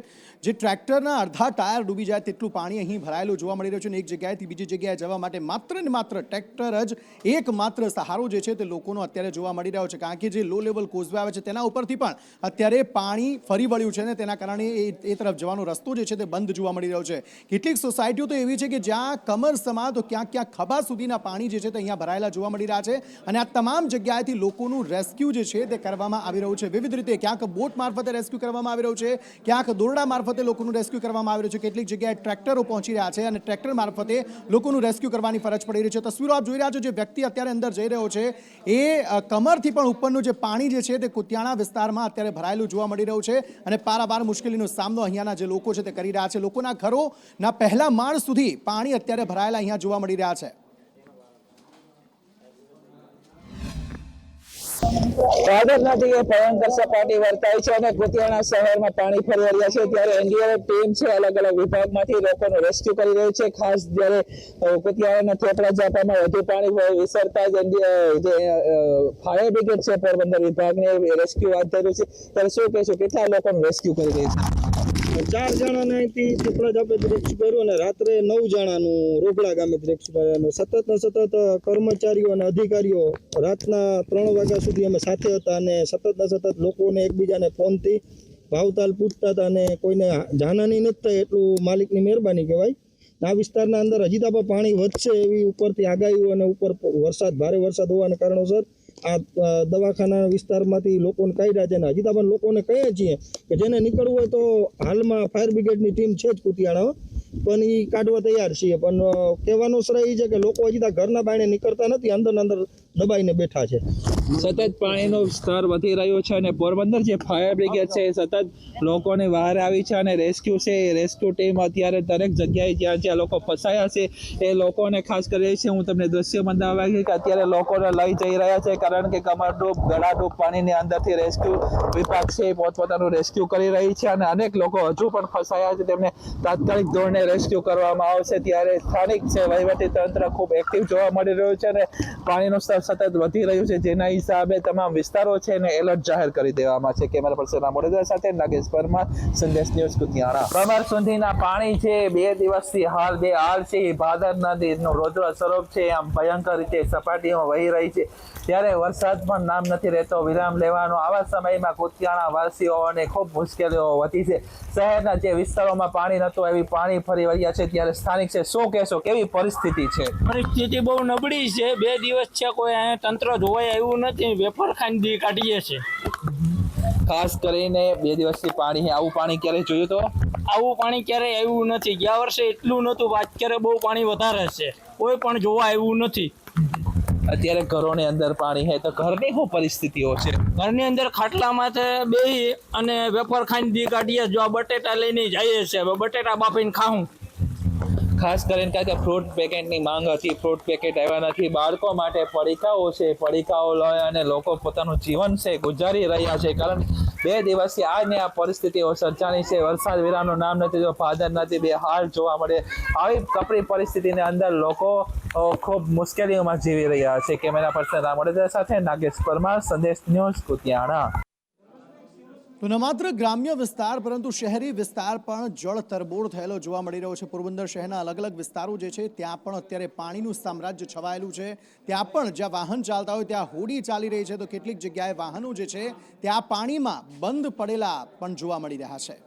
જે ટ્રેક્ટરના અડધા ટાયર ડૂબી જાય તેટલું પાણી અહીં ભરાયેલું જોવા મળી રહ્યું છે. અને એક જગ્યાએથી બીજી જગ્યાએ જવા માટે માત્ર ને માત્ર ટ્રેક્ટર જ એકમાત્ર સહારો જે છે તે લોકોનો અત્યારે જોવા મળી રહ્યો છે. કારણ કે જે લો લેવલ કોઝવે આવે છે તેના ઉપરથી પણ અત્યારે પાણી ફરી વળ્યું છે અને તેના કારણે એ તરફ જવાનો રસ્તો જે છે તે બંધ જોવા મળી રહ્યો છે. કેટલીક સોસાયટીઓ તો એવી છે કે જ્યાં કમર સમા તો ક્યાંક ખભા સુધીના પાણી જે છે તે અહીંયા ભરાયેલા જોવા મળી રહ્યા છે. અને આ તમામ જગ્યાએથી લોકોનું રેસ્ક્યુ જે છે તે કરવામાં આવી રહ્યું છે વિવિધ રીતે. ક્યાંક બોટ મારફતે રેસ્ક્યુ કરવામાં આવી રહ્યું છે, ક્યાંક દોરડા મારફતે લોકોનું રેસ્ક્યુ કરવામાં આવી રહ્યું છે, કેટલીક જગ્યાએ ટ્રેક્ટરો પહોંચી રહ્યા છે અને ટ્રેક્ટર મારફતે લોકોનું રેસ્ક્યુ કરવાની ફરજ પડી રહી છે. તસવીરો આપ જોઈ રહ્યા છો. જે વ્યક્તિ અત્યારે અંદર જઈ રહ્યો છે એ કમરથી પણ ઉપરનું જે પાણી જે છે તે કુતિયાણા વિસ્તારમાં અત્યારે ભરાયેલું જોવા મળી રહ્યું છે. અને પારાવાર મુશ્કેલીનો સામનો અહીંયાના જે લોકો છે તે કરી રહ્યા છે. લોકોના ઘરોના પહેલા માળ સુધી પાણી અત્યારે ભરાયેલા અહીંયા જોવા મળી રહ્યા છે. દાદર નદીએ ભયંકર સપાટી વર્તાય છે અને કુતિયાણા શહેરમાં પાણી ફરી વળ્યા છે. ત્યારે એનડીઆરએફ ટીમ છે અલગ અલગ વિભાગમાંથી લોકોનું રેસ્ક્યુ કરી રહી છે. ખાસ જ્યારે કુતિયાણાના થેપડા ઝાપામાં વધુ પાણી વિસરતા જ ફાયર બ્રિગેડ છે પોરબંદર વિભાગને રેસ્ક્યુ હાથ ધર્યું છે. ત્યારે શું કહેશું, કેટલા લોકોનું રેસ્ક્યુ કરી રહી છે? 4 જણાને અહીંથી થેપડા ઝાપેથી રેસ્ક્યુ કર્યું અને રાત્રે 9 જણાનું રોગડા ગામેથી રેસ્ક્યુ કર્યું. સતત ને સતત કર્મચારીઓ અને અધિકારીઓ રાતના 3 વાગ્યા સુધી અમે સાથે હતા અને સતત ને સતત લોકોને એકબીજાને ફોનથી ભાવતાલ પૂછતા હતા અને કોઈને જાનહાની નથી થઈ એટલું માલિકની મહેરબાની કહેવાય. આ વિસ્તારના અંદર હજી તો પાણી વધશે એવી ઉપરથી આગાહીઓ અને ઉપર ભારે વરસાદ હોવાના કારણોસર આ દવાખાના વિસ્તારમાંથી લોકોને કાઢ્યા છે અને હજી પણ લોકોને કહીએ છીએ કે જેને નીકળવું હોય તો હાલમાં ફાયર બ્રિગેડની ટીમ છે જ કુતિયાણા, પણ એ કાઢવા તૈયાર છીએ. પણ કહેવાનો શ્રેય એ છે કે લોકો હજી ઘરના બાયણે નીકળતા નથી, અંદર દબાઈને બેઠા છે. સતત પાણીનો સ્તર વધી રહ્યો છે અને પોરબંદર જે ફાયર બ્રિગેડ છે એ સતત લોકોને બહાર આવી છે અને રેસ્ક્યુ છે એ રેસ્ક્યુ ટીમ અત્યારે દરેક જગ્યાએ જ્યાં લોકો ફસાયા છે એ લોકોને ખાસ કરી છે. હું તમને દ્રશ્ય બતાવવા કે અત્યારે લોકોને લઈ જઈ રહ્યા છે, કારણ કે કમરડૂબ ગળાડૂબ પાણીની અંદરથી રેસ્ક્યુ વિભાગ છે પોતપોતાનું રેસ્ક્યુ કરી રહી છે અને અનેક લોકો હજુ પણ ફસાયા છે, તેમને તાત્કાલિક ધોરણે રેસ્ક્યુ કરવામાં આવશે. ત્યારે સ્થાનિક છે વહીવટી તંત્ર ખૂબ એક્ટિવ જોવા મળી રહ્યું છે અને પાણીનું સ્તર સતત વધી રહ્યું છે, જેના હિસાબે તમામ વિસ્તારો છે એને એલર્ટ જાહેર કરી દેવામાં છે. કેમેરા પર્સન મોડેદર સાથે નાગેશ પરમાર, સંદેશ ન્યૂઝ કુતિયાણા. કમર સુધીના પાણી છે. 2 દિવસથી હાલ છે ભાદર નદીનું રૌદ્ર સ્વરૂપ છે આમ ભયંકર રીતે સપાટીમાં વહી રહી છે. ત્યારે વરસાદ પણ નામ નથી રહેતો વિરામ લેવાનો. આવા સમયમાં કુતિયાણા વાસીઓને ખૂબ મુશ્કેલીઓ વધી છે. શહેરના જે વિસ્તારોમાં પાણી નહોતું એવી પાણી ફરી વળ્યા છે. ત્યારે સ્થાનિક છે, શું કહેશો, કેવી પરિસ્થિતિ છે? પરિસ્થિતિ બહુ નબળી છે. 2 દિવસ છે, કોઈ અહીંયા તંત્ર જોવાય આવ્યું નથી. વેફર ખાંડી કાઢીએ છે. ખાસ કરીને 2 દિવસથી પાણી, આવું પાણી ક્યારે જોયું તો? આવું પાણી ક્યારેય આવ્યું નથી. ગયા વર્ષે એટલું નહોતું, અત્યારે બહુ પાણી વધારે છે. કોઈ પણ જોવા આવ્યું નથી. અત્યારે ઘરોની અંદર પાણી છે, તો ઘરની શું પરિસ્થિતિઓ છે? ઘરની અંદર ખાટલામાં બેસી અને વેફર ખાંડી કાઢીએ. જો આ બટેટા લઈને જઈએ છે, બટેટા બાફીને ખાવું. ખાસ કરીને કારણ કે ફ્રૂટ પેકેટની માંગ હતી, ફ્રૂટ પેકેટ આવ્યા નથી. બાળકો માટે પડીકાઓ છે, પડીકાઓ લઈ અને લોકો પોતાનું જીવન છે ગુજારી રહ્યા છે. કારણ 2 દિવસથી આ પરિસ્થિતિઓ સર્જાણી છે. વરસાદ વિરામનું નામ નથી, જો ભાદર નથી, બે હાલ જોવા મળે. આવી કપરી પરિસ્થિતિની અંદર લોકો ખૂબ મુશ્કેલીઓમાં જીવી રહ્યા છે. કેમેરા પર્સન રામોડેદર સાથે નાગેશ પરમાર, સંદેશ ન્યૂઝ કુતિયાણા. તો ન માત્ર ગ્રામ્ય વિસ્તાર પરંતુ શહેરી વિસ્તાર પણ જળ તરબોળ થયેલો જોવા મળી રહ્યો છે. પોરબંદર શહેરના અલગ અલગ વિસ્તારો જે છે ત્યાં પણ અત્યારે પાણીનું સામ્રાજ્ય છવાયેલું છે. ત્યાં પણ જ્યાં વાહન ચાલતા હોય ત્યાં હોડી ચાલી રહી છે, તો કેટલીક જગ્યાએ વાહનો જે છે ત્યાં પાણીમાં બંધ પડેલા પણ જોવા મળી રહ્યા છે.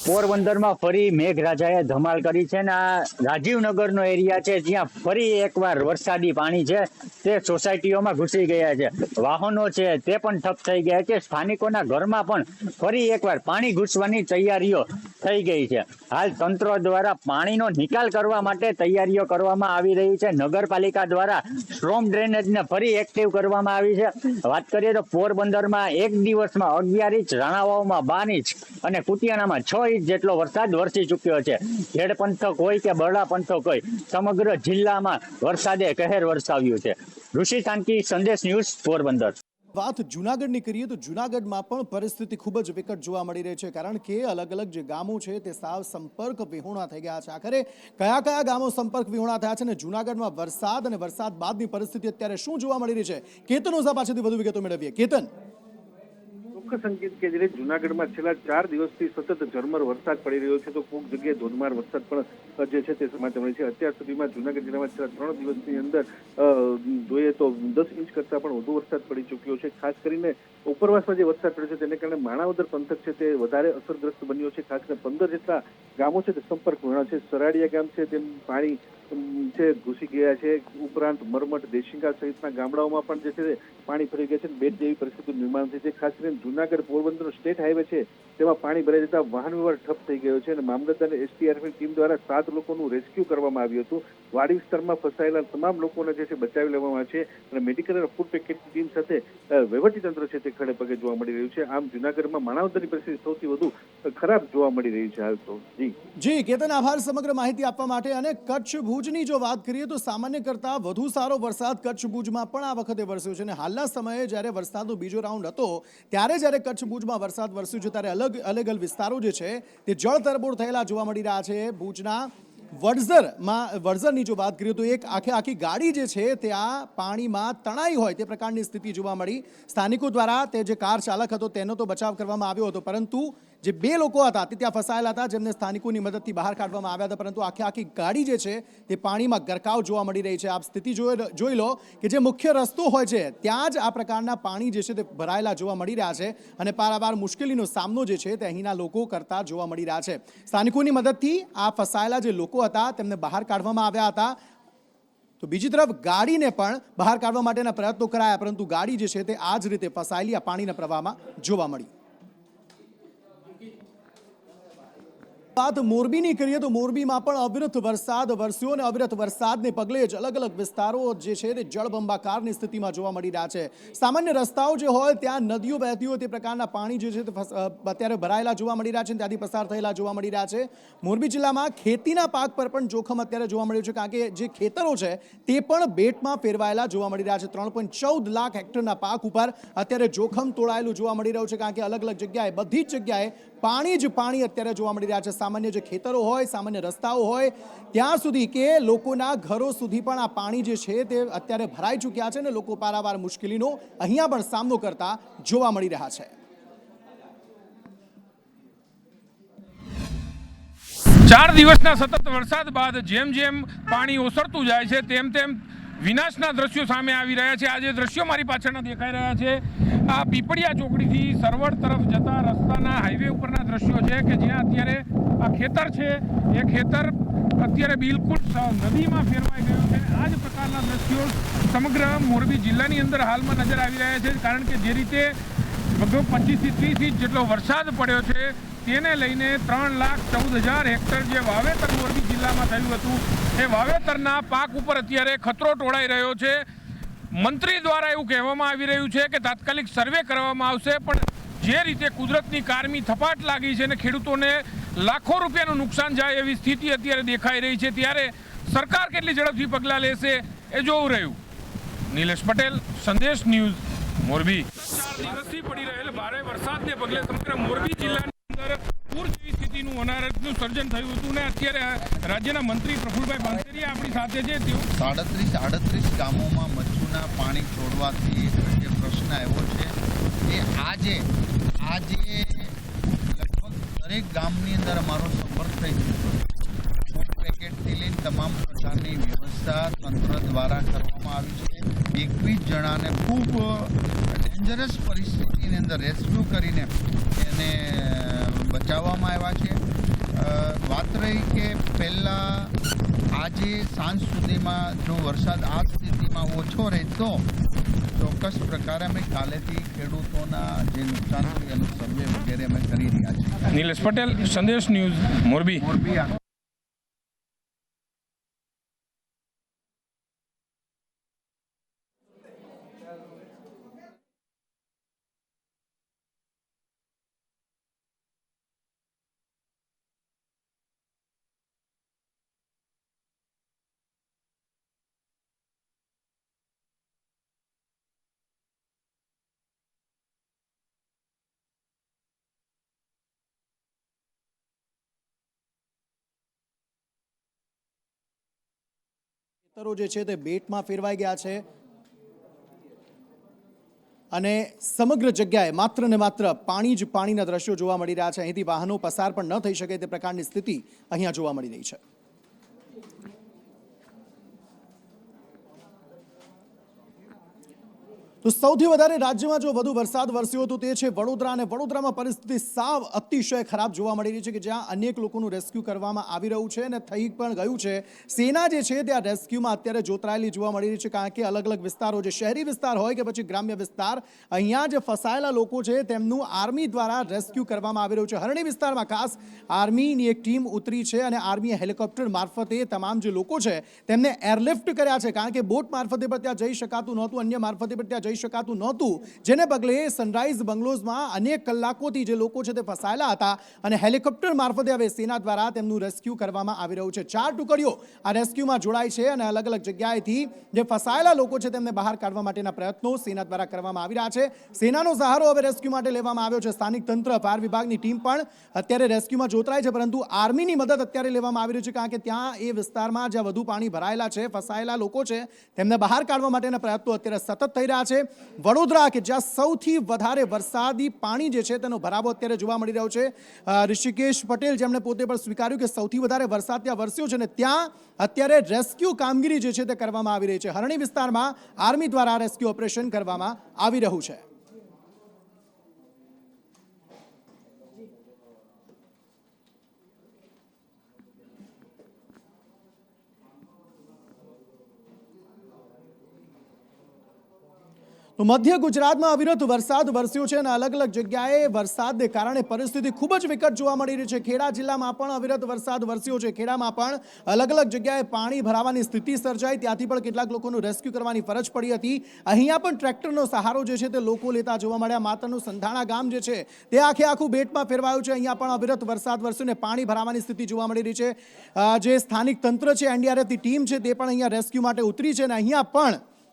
પોરબંદરમાં ફરી મેઘરાજાએ ધમાલ કરી છે ને આ રાજીવનગરનો એરિયા છે, જ્યાં ફરી એકવાર વરસાદી પાણી છે તે સોસાયટીઓમાં ઘૂસી ગયા છે. વાહનો છે તે પણ ઠપ થઈ ગયા છે. સ્થાનિકોના ઘરમાં પણ ફરી એકવાર પાણી ઘૂસવાની તૈયારીઓ થઈ ગઈ છે. હાલ તંત્ર દ્વારા પાણીનો નિકાલ કરવા માટે તૈયારીઓ કરવામાં આવી રહી છે. નગરપાલિકા દ્વારા સ્ટ્રોમ ડ્રેનેજને ફરી એક્ટિવ કરવામાં આવી છે. વાત કરીએ તો પોરબંદરમાં એક દિવસમાં 11 ઇંચ, રાણાવાવમાં 12 ઇંચ અને કુતિયાણામાં 6 ઇંચ જેટલો વરસાદ વરસી ચૂક્યો છે. ખેડ પંથક હોય કે બરડા પંથક હોય, સમગ્ર જિલ્લામાં વરસાદે કહેર વરસાવ્યું છે. ઋષિ શાંતિ, સંદેશ ન્યૂઝ, પોરબંદર. વાત જૂનાગઢની કરીએ તો જૂનાગઢમાં પણ પરિસ્થિતિ ખૂબ જ વિકટ જોવા મળી રહી છે, કારણ કે અલગ અલગ જે ગામો છે તે સાવ સંપર્ક વિહોણા થઈ ગયા છે. આખરે કયા કયા ગામો સંપર્ક વિહોણા થયા છે અને જૂનાગઢમાં વરસાદ અને વરસાદ બાદની પરિસ્થિતિ અત્યારે શું જોવા મળી રહી છે? કેતન ઓઝા પાસેથી વધુ વિગતો મેળવીએ. કેતન, સંકેત કે જે જૂનાગઢમાં છેલ્લા 4 દિવસથી સતત ઝરમર વરસાદ પડી રહ્યો છે, તો કોઈક જગ્યાએ ધોધમાર વરસાદ પણ જે છે તે સમાચાર મળે છે. અત્યાર સુધીમાં જૂનાગઢ જિલ્લામાં છેલ્લા 3 દિવસની અંદર જોઈએ તો 10 ઇંચ કરતા પણ વધુ વરસાદ પડી ચૂક્યો છે. ખાસ કરીને ઉપરવાસમાં જે વરસાદ પડ્યો છે તેને કારણે માણાવદર પંથક છે તે વધારે અસરગ્રસ્ત બન્યો છે. ખાસ કરીને 15 જેટલા ગામો છે તે સંપર્ક વિહોણા છે. સરાડિયા ગામ છે તેમ પાણી છે ઘૂસી ગયા છે. ઉપરાંત મરમટ, દેશિંગા સહિતના ગામડાઓમાં પણ જે છે પાણી ફરી ગયા છે. બેટ જેવી પરિસ્થિતિનું નિર્માણ થઈ છે. ખાસ કરીને જૂનાગઢ પોરબંદરનો સ્ટેટ હાઈવે છે તેમાં પાણી ભરાઈ જતા વાહન વ્યવહાર ઠપ થઈ ગયો છે અને મામલતદાર અને SDRFની ટીમ દ્વારા 7 લોકોનું રેસ્ક્યુ કરવામાં આવ્યું હતું. વાડી વિસ્તારમાં ફસાયેલા તમામ લોકોને જે છે બચાવી લેવામાં આવ્યા છે અને મેડિકલ અને ફૂડ પેકેટની ટીમ સાથે વહીવટીતંત્ર છે તે ખડે પગે જોવા મળી રહ્યું છે. આમ જૂનાગઢમાં માણાવદરની પરિસ્થિતિ સૌથી વધુ ખરાબ જોવા મળી રહી છે હાલ તો. જી કેતન, આભાર સમગ્ર માહિતી આપવા માટે. અને કચ્છ ભુજની જો વાત કરીએ તો સામાન્ય કરતા વધુ સારો વરસાદ કચ્છ ભુજમાં પણ આ વખતે વરસ્યો છે. અને હાલના સમયે જ્યારે વરસાદનો બીજો રાઉન્ડ હતો ત્યારે જ્યારે કચ્છ ભુજમાં વરસાદ વરસ્યો છે ત્યારે અલગ વિસ્તારો જે છે તે જળ તરબોળ થયેલા જોવા મળી રહ્યા છે. ભુજના વડઝરની જો વાત કરીએ તો એક આખી ગાડી જે છે તે આ પાણીમાં તણાઈ હોય તે પ્રકારની સ્થિતિ જોવા મળી. સ્થાનિકો દ્વારા તે જે કાર ચાલક હતો તેનો તો બચાવ કરવામાં આવ્યો હતો, પરંતુ જે 2 લોકો હતા તે ત્યાં ફસાયેલા હતા, જેમને સ્થાનિકોની મદદથી બહાર કાઢવામાં આવ્યા હતા, પરંતુ આખી ગાડી જે છે તે પાણીમાં ગરકાવ જોવા મળી રહી છે. આપ સ્થિતિ જોઈ લો કે જે મુખ્ય રસ્તો હોય છે ત્યાં જ આ પ્રકારના પાણી જે છે તે ભરાયેલા જોવા મળી રહ્યા છે અને પારાવાર મુશ્કેલીનો સામનો જે છે તે અહીંના લોકો કરતા જોવા મળી રહ્યા છે. સ્થાનિકોની મદદથી આ ફસાયેલા જે લોકો હતા તેમને બહાર કાઢવામાં આવ્યા હતા. તો બીજી તરફ ગાડીને પણ બહાર કાઢવા માટેના પ્રયત્નો કરાયા, પરંતુ ગાડી જે છે તે આ જ રીતે ફસાયેલી આ પાણીના પ્રવાહમાં જોવા મળી. વાત મોરબીની કરીએ તો મોરબીમાં પણ અવિરત વરસાદ વરસ્યો અને અવિરત વરસાદને પગલે જ અલગ અલગ વિસ્તારો જે છે તે જળબંબાકારની સ્થિતિમાં જોવા મળી રહ્યા છે. સામાન્ય રસ્તાઓ જે હોય ત્યાં નદીઓ વહેતી હોય તે પ્રકારના પાણી જે છે તે અત્યારે ભરાયેલા જોવા મળી રહ્યા છે, ત્યાંથી પસાર થયેલા જોવા મળી રહ્યા છે. મોરબી જિલ્લામાં ખેતીના પાક પર પણ જોખમ અત્યારે જોવા મળ્યું છે, કારણ કે જે ખેતરો છે તે પણ બેટમાં ફેરવાયેલા જોવા મળી રહ્યા છે. 3.14 લાખ હેક્ટરના પાક ઉપર અત્યારે જોખમ તોડાયેલું જોવા મળી રહ્યું છે, કારણ કે અલગ અલગ જગ્યાએ બધી જ જગ્યાએ પાણી જ પાણી અત્યારે જોવા મળી રહ્યા છે. સામાન્ય જે ખેતરો હોય, સામાન્ય રસ્તાઓ હોય ત્યાં સુધી કે લોકોના ઘરો સુધી પણ આ પાણી જે છે તે અત્યારે ભરાઈ ચૂક્યા છે અને લોકો પારાવાર મુશ્કેલીનો અહીંયા પણ સામનો કરતા જોવા મળી રહ્યા છે. 4 દિવસના સતત વરસાદ બાદ જેમ જેમ પાણી ઓસરતું જાય છે તેમ તેમ વિનાશના દ્રશ્યો સામે આવી રહ્યા છે. આ જે દ્રશ્યો મારી પાછળના દેખાઈ રહ્યા છે આ પીપળિયા ચોકડીથી સરવડ તરફ જતા રસ્તાના હાઈવે ઉપરના દ્રશ્યો છે કે જ્યાં અત્યારે આ ખેતર છે એ ખેતર અત્યારે બિલકુલ નદીમાં ફેરવાઈ ગયું છે. આ જ પ્રકારના દ્રશ્યો સમગ્ર મોરબી જિલ્લાની અંદર હાલમાં નજર આવી રહ્યા છે, કારણ કે જે રીતે લગભગ 25 થી 30 ઇંચ જેટલો વરસાદ પડ્યો છે તેને લઈને 3,14,000 હેક્ટર જે વાવેતર મોરબી જિલ્લામાં થયું હતું એ વાવેતરના પાક ઉપર અત્યારે ખતરો ટોળાઈ રહ્યો છે. મંત્રી દ્વારા એવું કહેવામાં આવી રહ્યું છે કે તાત્કાલિક સર્વે કરવામાં આવશે, પણ જે રીતે કુદરતની કારમી થપાટ લાગી છે અને ખેડૂતોને લાખો રૂપિયાનું નુકસાન જાય એવી સ્થિતિ અત્યારે દેખાઈ રહી છે, ત્યારે સરકાર કેટલી ઝડપથી પગલાં લેશે એ જોવું રહ્યું. નિલેશ પટેલ, સંદેશ ન્યૂઝ, મોરબી. 4 દિવસથી પડી રહેલ ભારે વરસાદને પગલે સમગ્ર મોરબી જિલ્લાની અંદર પૂર જેવી સ્થિતિનું હોનારતનું સર્જન થયું હતું ને અત્યારે રાજ્યના મંત્રી પ્રફુલભાઈ પાનસેરિયા આપણી સાથે છે. તેઓ 37 ગામોમાં મચ્છુના પાણી છોડવાથી જે પ્રશ્ન આવ્યો છે એ આજે લગભગ દરેક ગામની અંદર અમારો સંપર્ક થઈ ચૂક્યો છે. ફૂડ પેકેટથી લઈને તમામ પ્રકારની વ્યવસ્થા તંત્ર દ્વારા કરવામાં આવી છે. 21 જણાને ખૂબ ડેન્જરસ પરિસ્થિતિની અંદર રેસ્ક્યુ કરીને એને બચાવવામાં આવ્યા છે. વાત રહી કે પહેલાં આજે સાંજ સુધીમાં જો વરસાદ આ સ્થિતિમાં ઓછો રહે તો ચોક્કસ પ્રકારે અમે કાલેથી ખેડૂતોના જે નુકસાન થયું એનું સર્વે વગેરે અમે કરી રહ્યા છીએ. નિલેશ પટેલ, સંદેશ ન્યૂઝ, મોરબી. ખેતરો જે છે તે બેટમાં ફેરવાઈ ગયા છે અને સમગ્ર જગ્યાએ માત્ર ને માત્ર પાણી જ પાણીના દ્રશ્યો જોવા મળી રહ્યા છે. અહીંથી વાહનો પસાર પણ ન થઈ શકે તે પ્રકારની સ્થિતિ અહીંયા જોવા મળી રહી છે. તો સૌથી વધારે રાજ્યમાં જો વધુ વરસાદ વરસ્યો હતો તે છે વડોદરા, અને વડોદરામાં પરિસ્થિતિ સાવ અતિશય ખરાબ જોવા મળી રહી છે કે જ્યાં અનેક લોકોનું રેસ્ક્યુ કરવામાં આવી રહ્યું છે અને થઈ પણ ગયું છે. સેના જે છે તે આ રેસ્ક્યુમાં અત્યારે જોતરાયેલી જોવા મળી રહી છે, કારણ કે અલગ અલગ વિસ્તારો, જે શહેરી વિસ્તાર હોય કે પછી ગ્રામ્ય વિસ્તાર, અહીંયા જે ફસાયેલા લોકો છે તેમનું આર્મી દ્વારા રેસ્ક્યુ કરવામાં આવી રહ્યું છે. હરણી વિસ્તારમાં ખાસ આર્મીની એક ટીમ ઉતરી છે અને આર્મીએ હેલિકોપ્ટર મારફતે તમામ જે લોકો છે તેમને એરલિફ્ટ કર્યા છે, કારણ કે બોટ મારફતે પણ ત્યાં જઈ શકાતું નહોતું, અન્ય મારફતે પણ ત્યાં શકાતું નહોતું, જેને પગલે સનરાઈઝ બંગલોઝમાં અનેક કલાકોથી જે લોકો છે તે ફસાયેલા હતા અને હેલિકોપ્ટર મારફતે હવે સેના દ્વારા તેમનું રેસ્ક્યુ કરવામાં આવી રહ્યું છે. 4 ટુકડીઓ આ રેસ્ક્યુમાં જોડાય છે અને અલગ અલગ જગ્યાએથી જે ફસાયેલા લોકો છે તેમને બહાર કાઢવા માટેના પ્રયત્નો સેના દ્વારા કરવામાં આવી રહ્યા છે. સેનાનો સહારો હવે રેસ્ક્યુ માટે લેવામાં આવ્યો છે. સ્થાનિક તંત્ર, ફાયર વિભાગની ટીમ પણ અત્યારે રેસ્ક્યુમાં જોતરાય છે, પરંતુ આર્મીની મદદ અત્યારે લેવામાં આવી રહી છે, કારણ કે ત્યાં એ વિસ્તારમાં જ્યાં વધુ પાણી ભરાયેલા છે, ફસાયેલા લોકો છે, તેમને બહાર કાઢવા માટેના પ્રયત્નો અત્યારે સતત થઈ રહ્યા છે. વડોદરા કે જ્યાં સૌથી વધારે વરસાદી પાણી જે છે તેનો ભરાવો અત્યારે જોવા મળી રહ્યો છે. ઋષિકેશ પટેલ, જેમણે પોતે પણ સ્વીકાર્યું કે સૌથી વધારે વરસાદ ત્યાં વરસ્યો છે ને ત્યાં અત્યારે રેસ્ક્યુ કામગીરી જે છે તે કરવામાં આવી રહી છે. હરણી વિસ્તારમાં આર્મી દ્વારા રેસ્ક્યુ ઓપરેશન કરવામાં આવી રહ્યું છે. તો મધ્ય ગુજરાતમાં અવિરત વરસાદ વરસ્યો છે અને અલગ અલગ જગ્યાએ વરસાદને કારણે પરિસ્થિતિ ખૂબ જ વિકટ જોવા મળી રહી છે. ખેડા જિલ્લામાં પણ અવિરત વરસાદ વરસ્યો છે. ખેડામાં પણ અલગ અલગ જગ્યાએ પાણી ભરાવાની સ્થિતિ સર્જાઈ, ત્યાંથી પણ કેટલાક લોકોનું રેસ્ક્યુ કરવાની ફરજ પડી હતી. અહીંયા પણ ટ્રેક્ટરનો સહારો જે છે તે લોકો લેતા જોવા મળ્યા. માતરનું સંધાણા ગામ જે છે તે આખું બેટમાં ફેરવાયું છે. અહીંયા પણ અવિરત વરસાદ વરસ્યો અને પાણી ભરાવાની સ્થિતિ જોવા મળી રહી છે. જે સ્થાનિક તંત્ર છે, એનડીઆરએફની ટીમ છે, તે પણ અહીંયા રેસ્ક્યુ માટે ઉતરી છે અને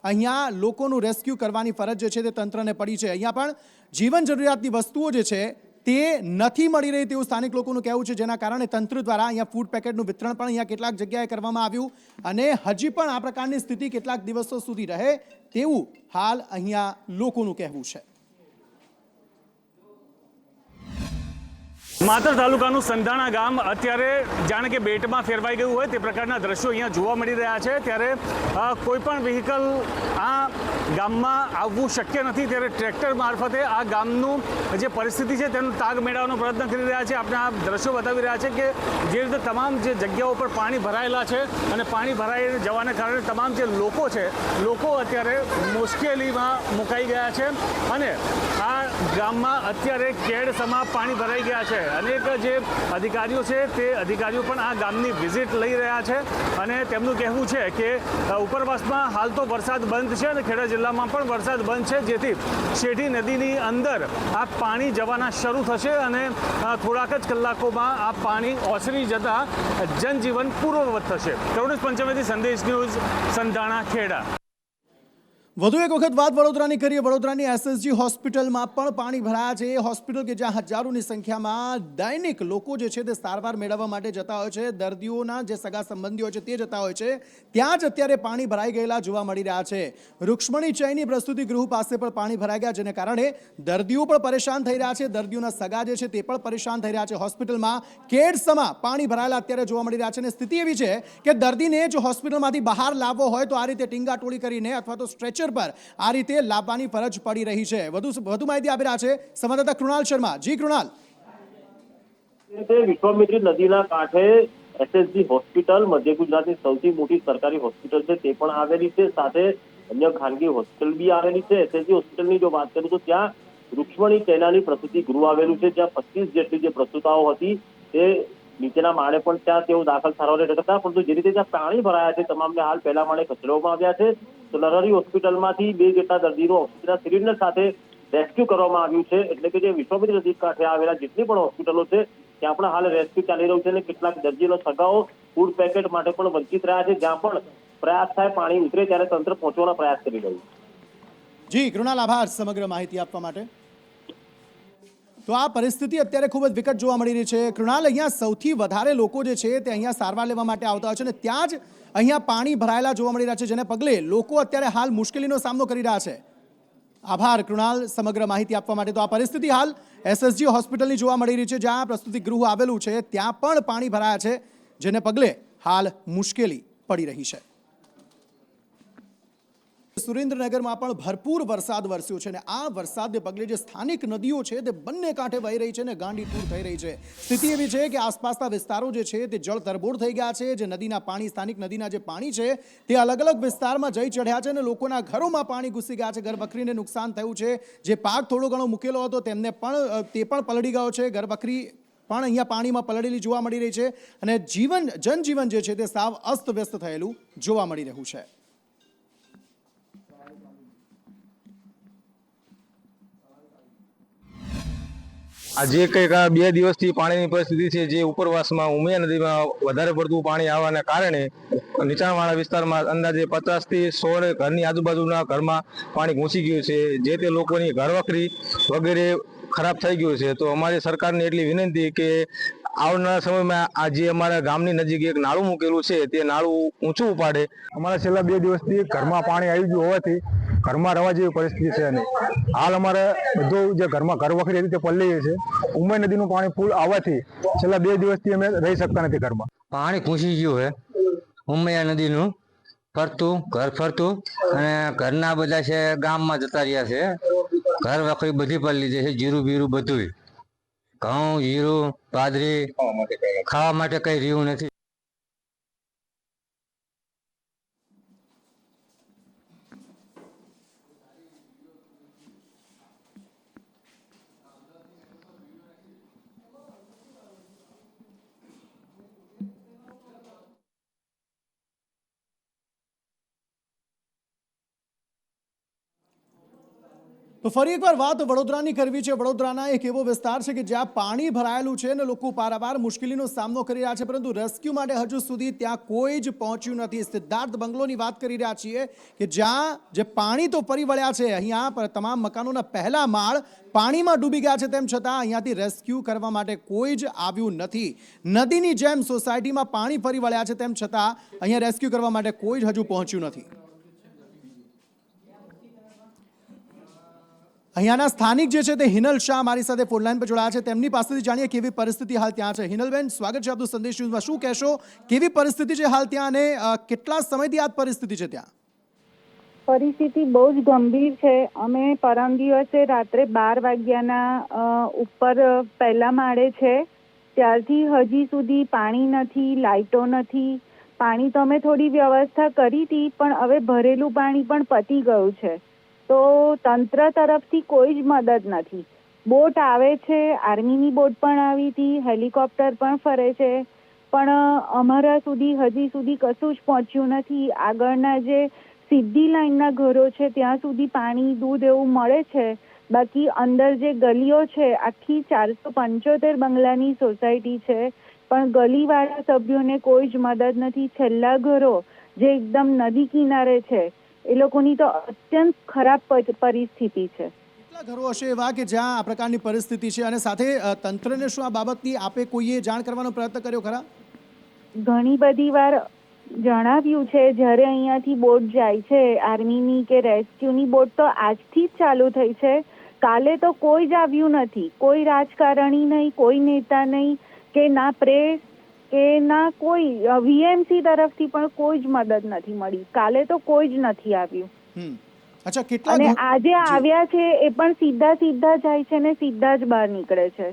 અહીંયા લોકોનું રેસ્ક્યુ કરવાની ફરજ જે છે તે તંત્રને પડી છે. અહીંયા પણ જીવન જરૂરિયાતની વસ્તુઓ જે છે તે નથી મળી રહી તેવું સ્થાનિક લોકોનું કહેવું છે, જેના કારણે તંત્ર દ્વારા અહીંયા ફૂડ પેકેટનું વિતરણ પણ અહીંયા કેટલાક જગ્યાએ કરવામાં આવ્યું અને હજી પણ આ પ્રકારની સ્થિતિ કેટલાક દિવસો સુધી રહે તેવું હાલ અહીંયા લોકોનું કહેવું છે. માતર તાલુકાનું સંધાણા ગામ અત્યારે જાણે કે બેટમાં ફેરવાઈ ગયું હોય તે પ્રકારના દ્રશ્યો અહીંયા જોવા મળી રહ્યા છે. ત્યારે કોઈ પણ વ્હીકલ આ ગામમાં આવવું શક્ય નથી, ત્યારે ટ્રેક્ટર મારફતે આ ગામનું જે પરિસ્થિતિ છે તેનો તાગ મેળવવાનો પ્રયત્ન કરી રહ્યા છે. આપણે આ દ્રશ્યો બતાવી રહ્યા છે કે જે રીતે તમામ જે જગ્યાઓ પર પાણી ભરાયેલા છે અને પાણી ભરાઈ જવાને કારણે તમામ જે લોકો છે લોકો અત્યારે મુશ્કેલીમાં મુકાઈ ગયા છે અને આ ગામમાં અત્યારે કેડ સમા પાણી ભરાઈ ગયા છે. અનેક જે અધિકારીઓ છે તે અધિકારીઓ પણ આ ગામની વિઝિટ લઈ રહ્યા છે અને તેમનું કહેવું છે કે ઉપરવાસમાં હાલ તો વરસાદ બંધ છે અને ખેડા જિલ્લામાં પણ વરસાદ બંધ છે, જેથી શેઢી નદીની અંદર આ પાણી જવાના શરૂ થશે અને થોડાક જ કલાકોમાં આ પાણી ઓસરી જતા જનજીવન પૂર્વવત થશે. કરુણેશ પંચમેથી સંદેશ ન્યૂઝ, સંધાણા, ખેડા. વધુ એક વખત વાત વડોદરાની કરીએ. વડોદરાની એસએસજી હોસ્પિટલમાં પણ પાણી ભરાયા છે. એ હોસ્પિટલ કે જ્યાં હજારોની સંખ્યામાં દૈનિક લોકો જે છે તે સારવાર મેળવવા માટે જતા હોય છે, દર્દીઓના જે સગા સંબંધીઓ છે તે જતા હોય છે, ત્યાં જ અત્યારે પાણી ભરાઈ ગયેલા જોવા મળી રહ્યા છે. રૂક્ષ્મણી ચૈની પ્રસૂતિ ગૃહ પાસે પણ પાણી ભરાઈ ગયા, જેને કારણે દર્દીઓ પણ પરેશાન થઈ રહ્યા છે, દર્દીઓના સગા જે છે તે પણ પરેશાન થઈ રહ્યા છે. હોસ્પિટલમાં કેડસમાં પાણી ભરાયેલા અત્યારે જોવા મળી રહ્યા છે અને સ્થિતિ એવી છે કે દર્દીને જો હોસ્પિટલમાંથી બહાર લાવવો હોય તો આ રીતે ટીંગાટોળી કરીને અથવા તો સ્ટ્રેચર પર આ રીતે લાવવાની ફરજ પડી રહી છે. વધુ માહિતી આપી રહ્યા છે સંવાદદાતા કૃણાલ શર્મા. જી કૃણાલ. વિશ્વામિત્રી નદીના કાંઠે એસએસજી હોસ્પિટલ મધ્ય ગુજરાતની સૌથી મોટી સરકારી હોસ્પિટલ છે તે પણ આવેલી છે, સાથે અન્ય ખાનગી હોસ્પિટલ બી આવેલી છે. એસએસજી હોસ્પિટલની જો વાત કરું તો ત્યાં રૂક્ષ્મણી ચૈનાની પ્રસૂતિ ગૃહ આવેલું છે, જ્યાં 25 જેટલી જે પ્રસૂતાઓ હતી તે નીચેના માળે પણ ત્યાં તેઓ દાખલ સારવાર હતા, પરંતુ જે રીતે ત્યાં પાણી ભરાયા છે તમામને હાલ પહેલા માળે ખસેડવામાં આવ્યા છે. તો નરહરી હોસ્પિટલમાંથી 2 જેટલા દર્દીનો ઓક્સિજનના સિલિન્ડર સાથે રેસ્ક્યુ કરવામાં આવ્યું છે. એટલે કે જે વિશ્વામિત્રી નદી કાંઠે આવેલા જેટલી પણ હોસ્પિટલો છે ત્યાં પણ હાલ રેસ્ક્યુ ચાલી રહ્યું છે અને કેટલાક દર્દીનો સગાઓ ફૂડ પેકેટ માટે પણ વંચિત રહ્યા છે. જ્યાં પણ પ્રયાસ થાય પાણી ઉતરે ત્યારે તંત્ર પહોંચવાનો પ્રયાસ કરી રહ્યું છે. જી કૃણાલ, આભાર સમગ્ર માહિતી આપવા માટે. તો આ પરિસ્થિતિ અત્યારે ખૂબ જ વિકટ જોવા મળી રહી છે. કૃણાલ, અહીંયા સૌથી વધારે લોકો જે છે તે અહીંયા સારવાર લેવા માટે આવતા હોય છે અને ત્યાં જ અહીંયા પાણી ભરાયેલા જોવા મળી રહ્યા છે, જેને પગલે લોકો અત્યારે હાલ મુશ્કેલીનો સામનો કરી રહ્યા છે. આભાર કૃણાલ સમગ્ર માહિતી આપવા માટે. તો આ પરિસ્થિતિ હાલ એસએસજી હોસ્પિટલની જોવા મળી રહી છે, જ્યાં પ્રસૂતિ ગૃહ આવેલું છે ત્યાં પણ પાણી ભરાયા છે, જેને પગલે હાલ મુશ્કેલી પડી રહી છે. સુરેન્દ્રનગરમાં પણ ભરપૂર વરસાદ વરસ્યો છે અને આ વરસાદને પગલે જે સ્થાનિક નદીઓ છે તે બંને કાંઠે વહી રહી છે અને ગાંડીતૂર થઈ રહી છે. સ્થિતિ એવી છે કે આસપાસના વિસ્તારો જે છે તે જળ તરબોળ થઈ ગયા છે. જે નદીના પાણી, સ્થાનિક નદીના જે પાણી છે તે અલગ અલગ વિસ્તારમાં જઈ ચઢ્યા છે અને લોકોના ઘરોમાં પાણી ઘૂસી ગયા છે. ઘર વખરીને નુકસાન થયું છે. જે પાક થોડો ઘણો મૂકેલો હતો તે પણ પલળી ગયો છે. ઘર વખરી પણ અહીંયા પાણીમાં પલળેલી જોવા મળી રહી છે અને જનજીવન જે છે તે સાવ અસ્તવ્યસ્ત થયેલું જોવા મળી રહ્યું છે. આજે કંઈક 2 દિવસથી પાણીની પરિસ્થિતિ છે, જે ઉપરવાસમાં ઉમિયા નદીમાં વધારે પડતું પાણી આવવાના કારણે નીચાણવાળા વિસ્તારમાં અંદાજે 50 થી 100 ઘરની આજુબાજુના ઘરમાં પાણી ઘૂસી ગયું છે, જે તે લોકોની ઘરવખરી વગેરે ખરાબ થઈ ગયું છે. તો અમારી સરકારને એટલી વિનંતી કે આવનારા સમયમાં આજે અમારા ગામની નજીક એક નાળું મૂકેલું છે તે નાળું ઊંચું ઉપાડે. અમારા છેલ્લા 2 દિવસથી ઘરમાં પાણી આવી ગયું હોવાથી ઘરમાં રહેવા જેવી પરિસ્થિતિ છે નહીં. હાલ અમારે બધું જે ઘરમાં ઘર વખરી હતી તે પલળી છે. ઉમય નદીનું પાણી ફૂલ આવવાથી છેલ્લા 2 દિવસથી અમે રહી શકતા નથી ઘરમાં. પાણી ઘૂસી ગયું છે ઉમૈયા નદીનું ફરતું ઘર ફરતું અને ઘરના બધા છે ગામમાં જતા રહ્યા છે. ઘર વખરી બધી પલળી જાય છે, જીરું બીરું બધું, ઘઉં, જીરું, બાજરી, ખાવા માટે કઈ રહ્યું નથી. તો ફરી એકવાર વાત વડોદરાની કરવી છે. વડોદરાના એક એવો વિસ્તાર છે કે જ્યાં પાણી ભરાયેલું છે અને લોકો પારાવાર મુશ્કેલીનો સામનો કરી રહ્યા છે, પરંતુ રેસ્ક્યુ માટે હજુ સુધી ત્યાં કોઈ જ પહોંચ્યું નથી. સિદ્ધાર્થ બંગલોની વાત કરી રહ્યા છીએ કે જ્યાં જે પાણી તો ફરી વળ્યા છે, અહીંયા તમામ મકાનોના પહેલા માળ પાણીમાં ડૂબી ગયા છે, તેમ છતાં અહીંયાથી રેસ્ક્યુ કરવા માટે કોઈ જ આવ્યું નથી. નદીની જેમ સોસાયટીમાં પાણી ફરી વળ્યા છે, તેમ છતાં અહીંયા રેસ્ક્યુ કરવા માટે કોઈ જ હજુ પહોંચ્યું નથી. અહીંયાના સ્થાનિક જે છે તે હિનલ શાહ મારી સાથે ફોન લાઈન પર જોડાયા છે. તેમની પાસેથી જાણીએ કેવી પરિસ્થિતિ હાલ ત્યાં છે. હિનલબેન, સ્વાગત છે આપનું સંદેશ ન્યૂઝમાં. શું કહેશો, કેવી પરિસ્થિતિ છે હાલ ત્યાં અને કેટલા સમયથી આ પરિસ્થિતિ છે ત્યાં? પરિસ્થિતિ બહુ જ ગંભીર છે. અમે પરમ દિવસે રાત્રે 12 વાગ્યાના ઉપર પહેલા માળે છે, ત્યારથી હજી સુધી પાણી નથી, લાઇટો નથી. પાણી તો અમે થોડી વ્યવસ્થા કરી હતી, પણ હવે ભરેલું પાણી પણ પતી ગયું છે. તો તંત્ર તરફથી કોઈ જ મદદ નથી. બોટ આવે છે, આર્મીની બોટ પણ આવી હતી, હેલિકોપ્ટર પણ ફરે છે, પણ અમારા સુધી હજી સુધી કશું જ પહોંચ્યું નથી. આગળના જે સીધી લાઈનના ઘરો છે ત્યાં સુધી પાણી, દૂધ એવું મળે છે. બાકી અંદર જે ગલીઓ છે, આખી 475 બંગલાની સોસાયટી છે, પણ ગલીવાળા સભ્યોને કોઈ જ મદદ નથી. છેલ્લા ઘરો જે એકદમ નદી કિનારે છે, એ લોકોની તો અત્યંત ખરાબ પરિસ્થિતિ છે. કેટલા ઘરો હશે એવા કે જ્યાં આ પ્રકારની પરિસ્થિતિ છે, અને સાથે તંત્રને શું આ બાબતની આપે કોઈએ જાણ કરવાનો પ્રયત્ન કર્યો ખરા? ઘણી બધી વાર જણાવ્યું છે. જ્યારે અહીંયાથી બોટ જાય છે, આર્મીની કે રેસ્ક્યુની બોટ, તો આજથી જ ચાલુ થઈ છે. કાલે તો કોઈ જ આવ્યું નથી. કોઈ રાજકારણી નહીં, કોઈ નેતા નહીં, કે ના પ્રેસ કે ના કોઈ વીએમસી તરફથી પણ કોઈ જ મદદ નથી મળી. કાલે તો કોઈ જ નથી આવ્યું. અચ્છા, કેટલા અને આજે આવ્યા છે એ પણ સીધા જાય છે ને સીધા જ બહાર નીકળે છે.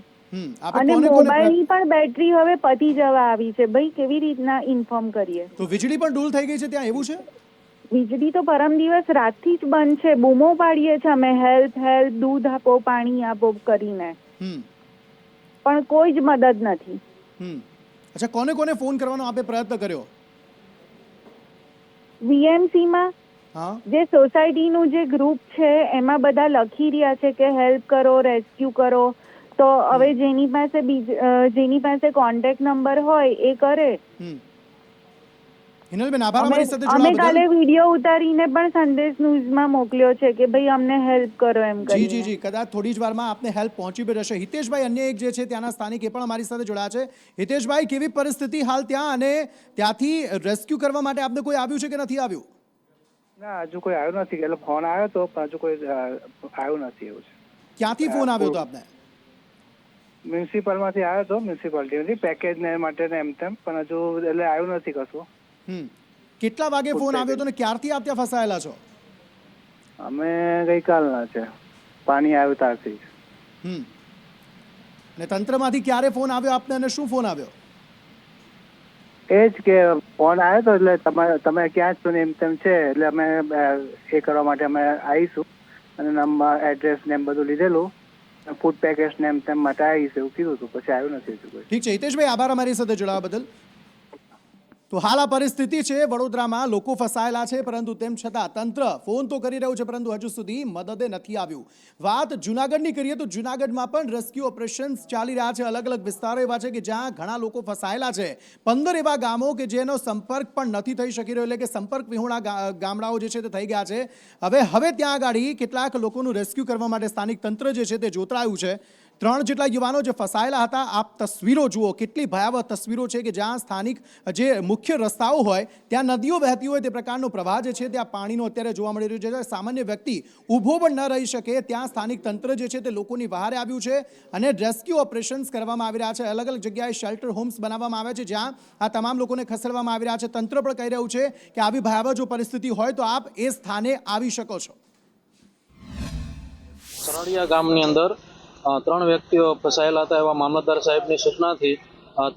અને મોબાઈલની પણ બેટરી હવે પતી જવા આવી છે. ભાઈ, કેવી રીતના ઇન્ફોર્મ કરીએ? તો વીજળી પણ ડૂલ થઈ ગઈ છે ત્યાં, એવું છે? વીજળી તો પરમ દિવસ રાતથી જ બંધ છે. બૂમો પાડીએ છીએ અમે, હેલ્પ, દૂધ આપો, પાણી આપો કરીને, પણ કોઈ જ મદદ નથી. અચ્છા, કોને કોને ફોન કરવાનો આપે પ્રયત્ન કર્યો? વીએમસીમાં જે સોસાયટીનું જે ગ્રુપ છે એમાં બધા લખી રહ્યા છે કે હેલ્પ કરો, રેસ્ક્યુ કરો. તો હવે જેની પાસે કોન્ટેક્ટ નંબર હોય એ કરે. હિનલબેન, આભાર અમારી સાથે અમે કાલે વિડીયો ઉતારીને પણ સંદેશ ન્યૂઝમાં મોકલ્યો છે કે ભાઈ અમને હેલ્પ કરો એમ કરીને. જી, કદાચ થોડી જ વારમાં આપને હેલ્પ પહોંચી પણ જશે. હિતેશભાઈ, અન્ય એક જે છે ત્યાંના સ્થાનિક, એ પણ અમારી સાથે જોડાયા છે. હિતેશભાઈ, કેવી પરિસ્થિતિ હાલ ત્યાં, અને ત્યાંથી રેસ્ક્યુ કરવા માટે આપને કોઈ આવ્યું છે કે નથી આવ્યું? ના, હજુ કોઈ આવ્યું નથી. એટલે ફોન આવ્યો તો પણ હજુ કોઈ આવ્યું નથી. એવું છે. ક્યાંથી ફોન આવ્યો તો આપને? મ્યુનિસિપલમાંથી આવ્યો હતો, મ્યુનિસિપાલિટીમાંથી પેકેજ ને માટે ને એમ તેમ, પણ હજુ એટલે આવ્યું નથી કશું. કેટલા વાગે ફોન આવ્યો હતો અને ક્યારથી આપ ત્યાં ફસાયેલા છો? અમે ગઈકાલના છે, પાણી આવ્યું ત્યારથી. ને તંત્રમાંથી ક્યારે ફોન આવ્યો આપને અને શું ફોન આવ્યો? એ જ કે ફોન આવ્યો તો એટલે તમે ક્યાં જ છો ને એમ તેમ છે, એટલે અમે એ કરવા માટે અમે આવીશું અને નંબર, એડ્રેસ ને એમ બધું લીધેલું, ફૂડ પેકેટ ને એમ તેમ માટે આવીશું એવું કીધું હતું. પછી આવ્યું નથી હજુ કોઈ. ઠીક છે હિતેશભાઈ, આભાર અમારી સાથે જોડાવા બદલ. તો હાલ આ પરિસ્થિતિ છે વડોદરામાં. લોકો ફસાયેલા છે, પરંતુ તેમ છતાં તંત્ર ફોન તો કરી રહ્યું છે, પરંતુ હજુ સુધી મદદે નથી આવ્યું. વાત જુનાગઢની કરીએ તો જુનાગઢમાં પણ રેસ્ક્યુ ઓપરેશન્સ ચાલી રહ્યા છે. અલગ અલગ વિસ્તારો એવા છે કે જ્યાં ઘણા લોકો ફસાયેલા છે. 15 એવા ગામો કે જેનો સંપર્ક પણ નથી થઈ શકી રહ્યો, એટલે કે સંપર્ક વિહોણા ગામડાઓ જે છે તે થઈ ગયા છે. હવે ત્યાં આગળ કેટલાક લોકોનું રેસ્ક્યુ કરવા માટે સ્થાનિક તંત્ર જે છે તે જોતરાયું છે. 3 જેટલા યુવાનો જે ફસાયેલા હતા. આપ તસવીરો જુઓ, કેટલી ભયાવહ તસવીરો છે કે જ્યાં સ્થાનિક જે મુખ્ય રસ્તાઓ હોય ત્યાં નદીઓ વહેતી હોય તે પ્રકારનો પ્રવાહ જે છે ત્યાં પાણીનો અત્યારે જોવા મળી રહ્યો છે. સામાન્ય વ્યક્તિ ઊભો પણ ન રહી શકે, ત્યાં સ્થાનિક તંત્ર જે છે તે લોકોની વહારે આવ્યું છે અને રેસ્ક્યુ ઓપરેશન્સ કરવામાં આવી રહ્યા છે. અલગ અલગ જગ્યાએ શેલ્ટર હોમ્સ બનાવવામાં આવ્યા છે જ્યાં આ તમામ લોકોને ખસેડવામાં આવી રહ્યા છે. તંત્ર પણ કહી રહ્યું છે કે આવી ભયાવહ જો પરિસ્થિતિ હોય તો આપ એ સ્થાને આવી શકો છો. સરળિયા ગામની અંદર 3 વ્યક્તિઓ ફસાયેલા હતા એવા મામલતદાર સાહેબની સૂચનાથી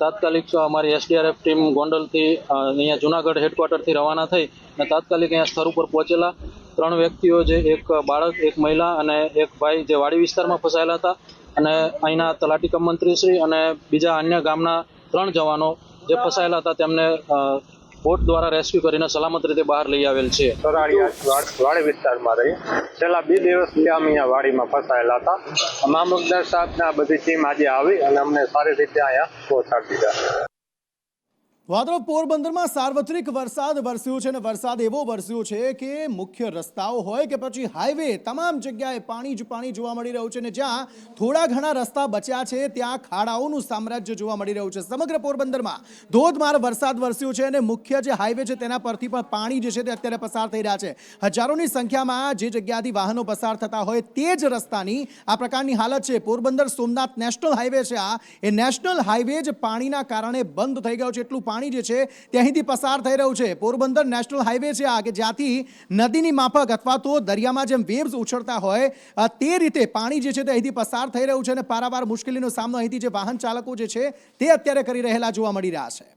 તાત્કાલિક અમારી એસડીઆરએફ ટીમ ગોંડલથી અહીંયા જુનાગઢ હેડક્વાર્ટરથી રવાના થઈ અને તાત્કાલિક અહીંયા સ્થળ ઉપર પહોંચેલા. 3 વ્યક્તિઓ, જે એક બાળક, એક મહિલા અને એક ભાઈ, જે વાડી વિસ્તારમાં ફસાયેલા હતા, અને અહીંના તલાટી કમ મંત્રીશ્રી અને બીજા અન્ય ગામના 3 જવાનો જે ફસાયેલા હતા તેમને બોટ દ્વારા રેસ્ક્યુ કરીને સલામત રીતે બહાર લઈ આવેલ છે. વાડી વિસ્તારમાં રહી છેલ્લા 2 દિવસથી અમે અહીંયા વાડીમાં ફસાયેલા હતા. મામલતદાર સાહેબના બધી ટીમ આજે આવી અને અમને સારી રીતે અહીંયા પહોંચાડી દીધા. વાદળો પોરબંદરમાં સાર્વત્રિક વરસાદ વરસ્યો છે અને વરસાદ એવો વરસ્યો છે કે મુખ્ય રસ્તાઓ હોય કે પછી હાઈવે તમામ જગ્યાએ પાણી જ પાણી જોવા મળી રહ્યું છે અને જ્યાં થોડા ઘણા રસ્તા બચ્યા છે ત્યાં ખાડાઓનું સામ્રાજ્ય જોવા મળી રહ્યું છે. સમગ્ર પોરબંદરમાં ધોધમાર વરસાદ વરસ્યો છે અને મુખ્ય જે હાઈવે છે તેના પરથી પણ પાણી જે છે તે અત્યારે પસાર થઈ રહ્યા છે. હજારોની સંખ્યામાં જે જગ્યાથી વાહનો પસાર થતા હોય તે જ રસ્તાની આ પ્રકારની હાલત છે. પોરબંદર સોમનાથ નેશનલ હાઈવે છે એ નેશનલ હાઈવે જ પાણીના કારણે બંધ થઈ ગયો છે. એટલું પાણી જે છે તે અહીંથી પસાર થઈ રહ્યું છે. પોરબંદર નેશનલ હાઈવે છે કે જ્યાંથી નદીની માફક અથવા તો દરિયામાં જેમ વેવ્સ ઉછળતા હોય તે રીતે પાણી જે છે તે અહીંથી પસાર થઈ રહ્યું છે અને પારાવાર મુશ્કેલીનો સામનો અહીંથી જે વાહન ચાલકો જે છે તે અત્યારે કરી રહેલા જોવા મળી રહ્યા છે.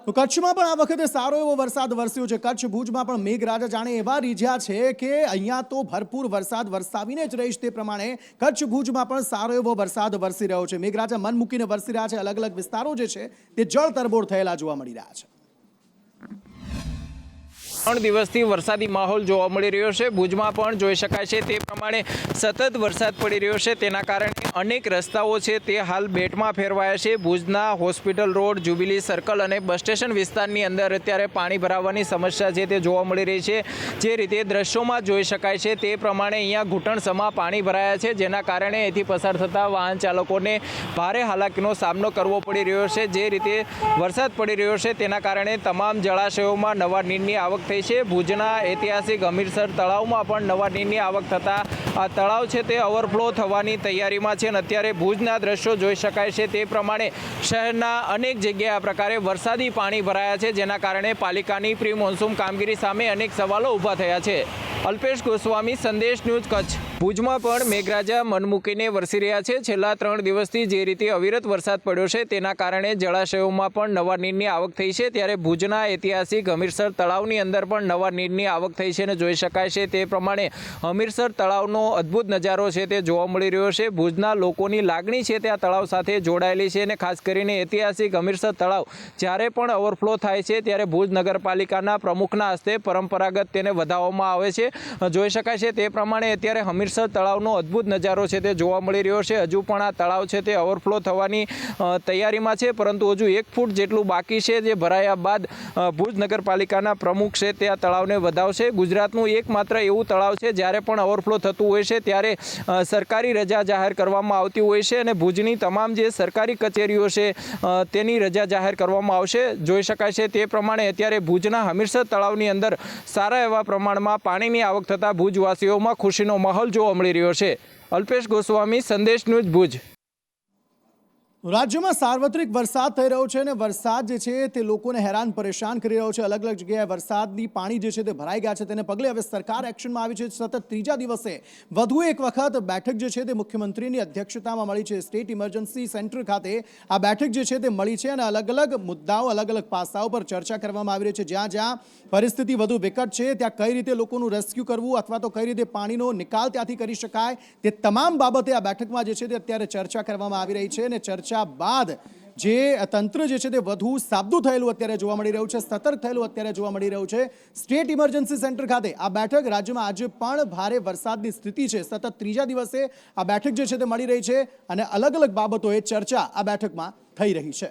તો કચ્છમાં પણ આ વખતે સારો એવો વરસાદ વરસ્યો છે. કચ્છ ભુજમાં પણ મેઘરાજા જાણે એવા રીઝ્યા છે કે અહીંયા તો ભરપૂર વરસાદ વરસાવીને જ રહીશ તે પ્રમાણે કચ્છ ભુજમાં પણ સારો એવો વરસાદ વરસી રહ્યો છે. મેઘરાજા મન મૂકીને વરસી રહ્યા છે. અલગ અલગ વિસ્તારો જે છે તે જળ તરબોળ થયેલા જોવા મળી રહ્યા છે. 3 દિવસથી વરસાદી માહોલ જોવા મળી રહ્યો છે. ભુજમાં પણ જોઈ શકાય છે તે પ્રમાણે સતત વરસાદ પડી રહ્યો છે. તેના કારણે અનેક રસ્તાઓ છે તે હાલ બેટમાં ફેરવાયા છે. ભુજના હોસ્પિટલ રોડ, જ્યુબિલી સર્કલ અને બસ સ્ટેશન વિસ્તારની અંદર અત્યારે પાણી ભરાવાની સમસ્યા છે તે જોવા મળી રહી છે. જે રીતે દ્રશ્યોમાં જોઈ શકાય છે તે પ્રમાણે અહીંયા ઘૂંટણસમા પાણી ભરાયા છે, જેના કારણે અહીંથી પસાર થતા વાહન ચાલકોને ભારે હાલાકીનો સામનો કરવો પડી રહ્યો છે. જે રીતે વરસાદ પડી રહ્યો છે તેના કારણે તમામ જળાશયોમાં નવા નીરની આવક થઈ છે. ભુજના ઐતિહાસિક હમીરસર તળાવમાં પણ નવા નીરની આવક થતાં આ તળાવ છે તે ઓવરફ્લો થવાની તૈયારીમાં છે અને અત્યારે ભુજના દ્રશ્યો જોઈ શકાય છે તે પ્રમાણે શહેરના અનેક જગ્યાએ આ પ્રકારે વરસાદી પાણી ભરાયા છે, જેના કારણે પાલિકાની પ્રી મોન્સૂન કામગીરી સામે અનેક સવાલો ઊભા થયા છે. અલ્પેશ ગોસ્વામી, સંદેશ ન્યૂઝ, કચ્છ. ભુજમાં પણ મેઘરાજા મન મૂકીને વરસી રહ્યા છે. છેલ્લા 3 દિવસથી જે રીતે અવિરત વરસાદ પડ્યો છે તેના કારણે જળાશયોમાં પણ નવા નીરની આવક થઈ છે. ત્યારે ભુજના ઐતિહાસિક હમીરસર તળાવની અંદર પણ નવા નીરની આવક થઈ છે અને જોઈ શકાય છે તે પ્રમાણે હમીરસર તળાવનો અદ્ભુત નજારો છે તે જોવા મળી રહ્યો છે. ભુજના લોકોની લાગણી છે તે આ તળાવ સાથે જોડાયેલી છે અને ખાસ કરીને ઐતિહાસિક હમીરસર તળાવ જ્યારે પણ ઓવરફ્લો થાય છે ત્યારે ભુજ નગરપાલિકાના પ્રમુખના હસ્તે પરંપરાગત તેને વધાવવામાં આવે છે. જોઈ શકાય છે તે પ્રમાણે અત્યારે હમીરસર તળાવનો અદ્ભુત નજારો છે તે જોવા મળી રહ્યો છે. હજુ પણ આ તળાવ છે તે ઓવરફ્લો થવાની તૈયારીમાં છે, પરંતુ હજુ 1 ફૂટ જેટલું બાકી છે. જે ભરાયા બાદ ભુજ નગરપાલિકાના પ્રમુખ છે તે આ તળાવને વધાવશે. ગુજરાતનું એકમાત્ર એવું તળાવ છે જ્યારે પણ ઓવરફ્લો થતું હોય છે ત્યારે સરકારી રજા જાહેર કરવામાં આવતી હોય છે અને ભુજની તમામ જે સરકારી કચેરીઓ છે તેની રજા જાહેર કરવામાં આવશે. જોઈ શકાય છે તે પ્રમાણે અત્યારે ભુજના હમીરસર તળાવની અંદર સારા એવા પ્રમાણમાં પાણીની આવક થતાં ભુજવાસીઓમાં ખુશીનો માહોલ જોવા મળી રહ્યો છે. અલ્પેશ ગોસ્વામી, સંદેશ ન્યૂઝ, ભુજ. રાજ્યમાં સાર્વત્રિક વરસાદ થઈ રહ્યો છે અને વરસાદ જે છે તે લોકોને હેરાન પરેશાન કરી રહ્યો છે. અલગ અલગ જગ્યાએ વરસાદની પાણી જે છે તે ભરાઈ ગયા છે. તેને પગલે હવે સરકાર એક્શનમાં આવી છે. સતત 3જા દિવસે વધુ એક વખત બેઠક જે છે તે મુખ્યમંત્રીની અધ્યક્ષતામાં મળી છે. સ્ટેટ ઇમરજન્સી સેન્ટર ખાતે આ બેઠક જે છે તે મળી છે અને અલગ અલગ મુદ્દાઓ, અલગ અલગ પાસાઓ પર ચર્ચા કરવામાં આવી રહી છે. જ્યાં જ્યાં પરિસ્થિતિ વધુ વિકટ છે ત્યાં કઈ રીતે લોકોનું રેસ્ક્યુ કરવું અથવા તો કઈ રીતે પાણીનો નિકાલ ત્યાંથી કરી શકાય તે તમામ બાબતે આ બેઠકમાં જે છે તે અત્યારે ચર્ચા કરવામાં આવી રહી છે. અને ચર્ચા બાદ જે તંત્ર જે છે તે વધુ સાબદું થયેલું અત્યારે જોવા મળી રહ્યું છે, સતર્ક થયેલું અત્યારે જોવા મળી રહ્યું છે. સ્ટેટ ઇમરજન્સી સેન્ટર ખાતે આ બેઠક રાજ્યમાં આજે પણ ભારે વરસાદની સ્થિતિ છે. સતત 3જા દિવસે આ બેઠક જે છે તે મળી રહી છે અને અલગ અલગ બાબતોએ ચર્ચા આ બેઠકમાં થઈ રહી છે.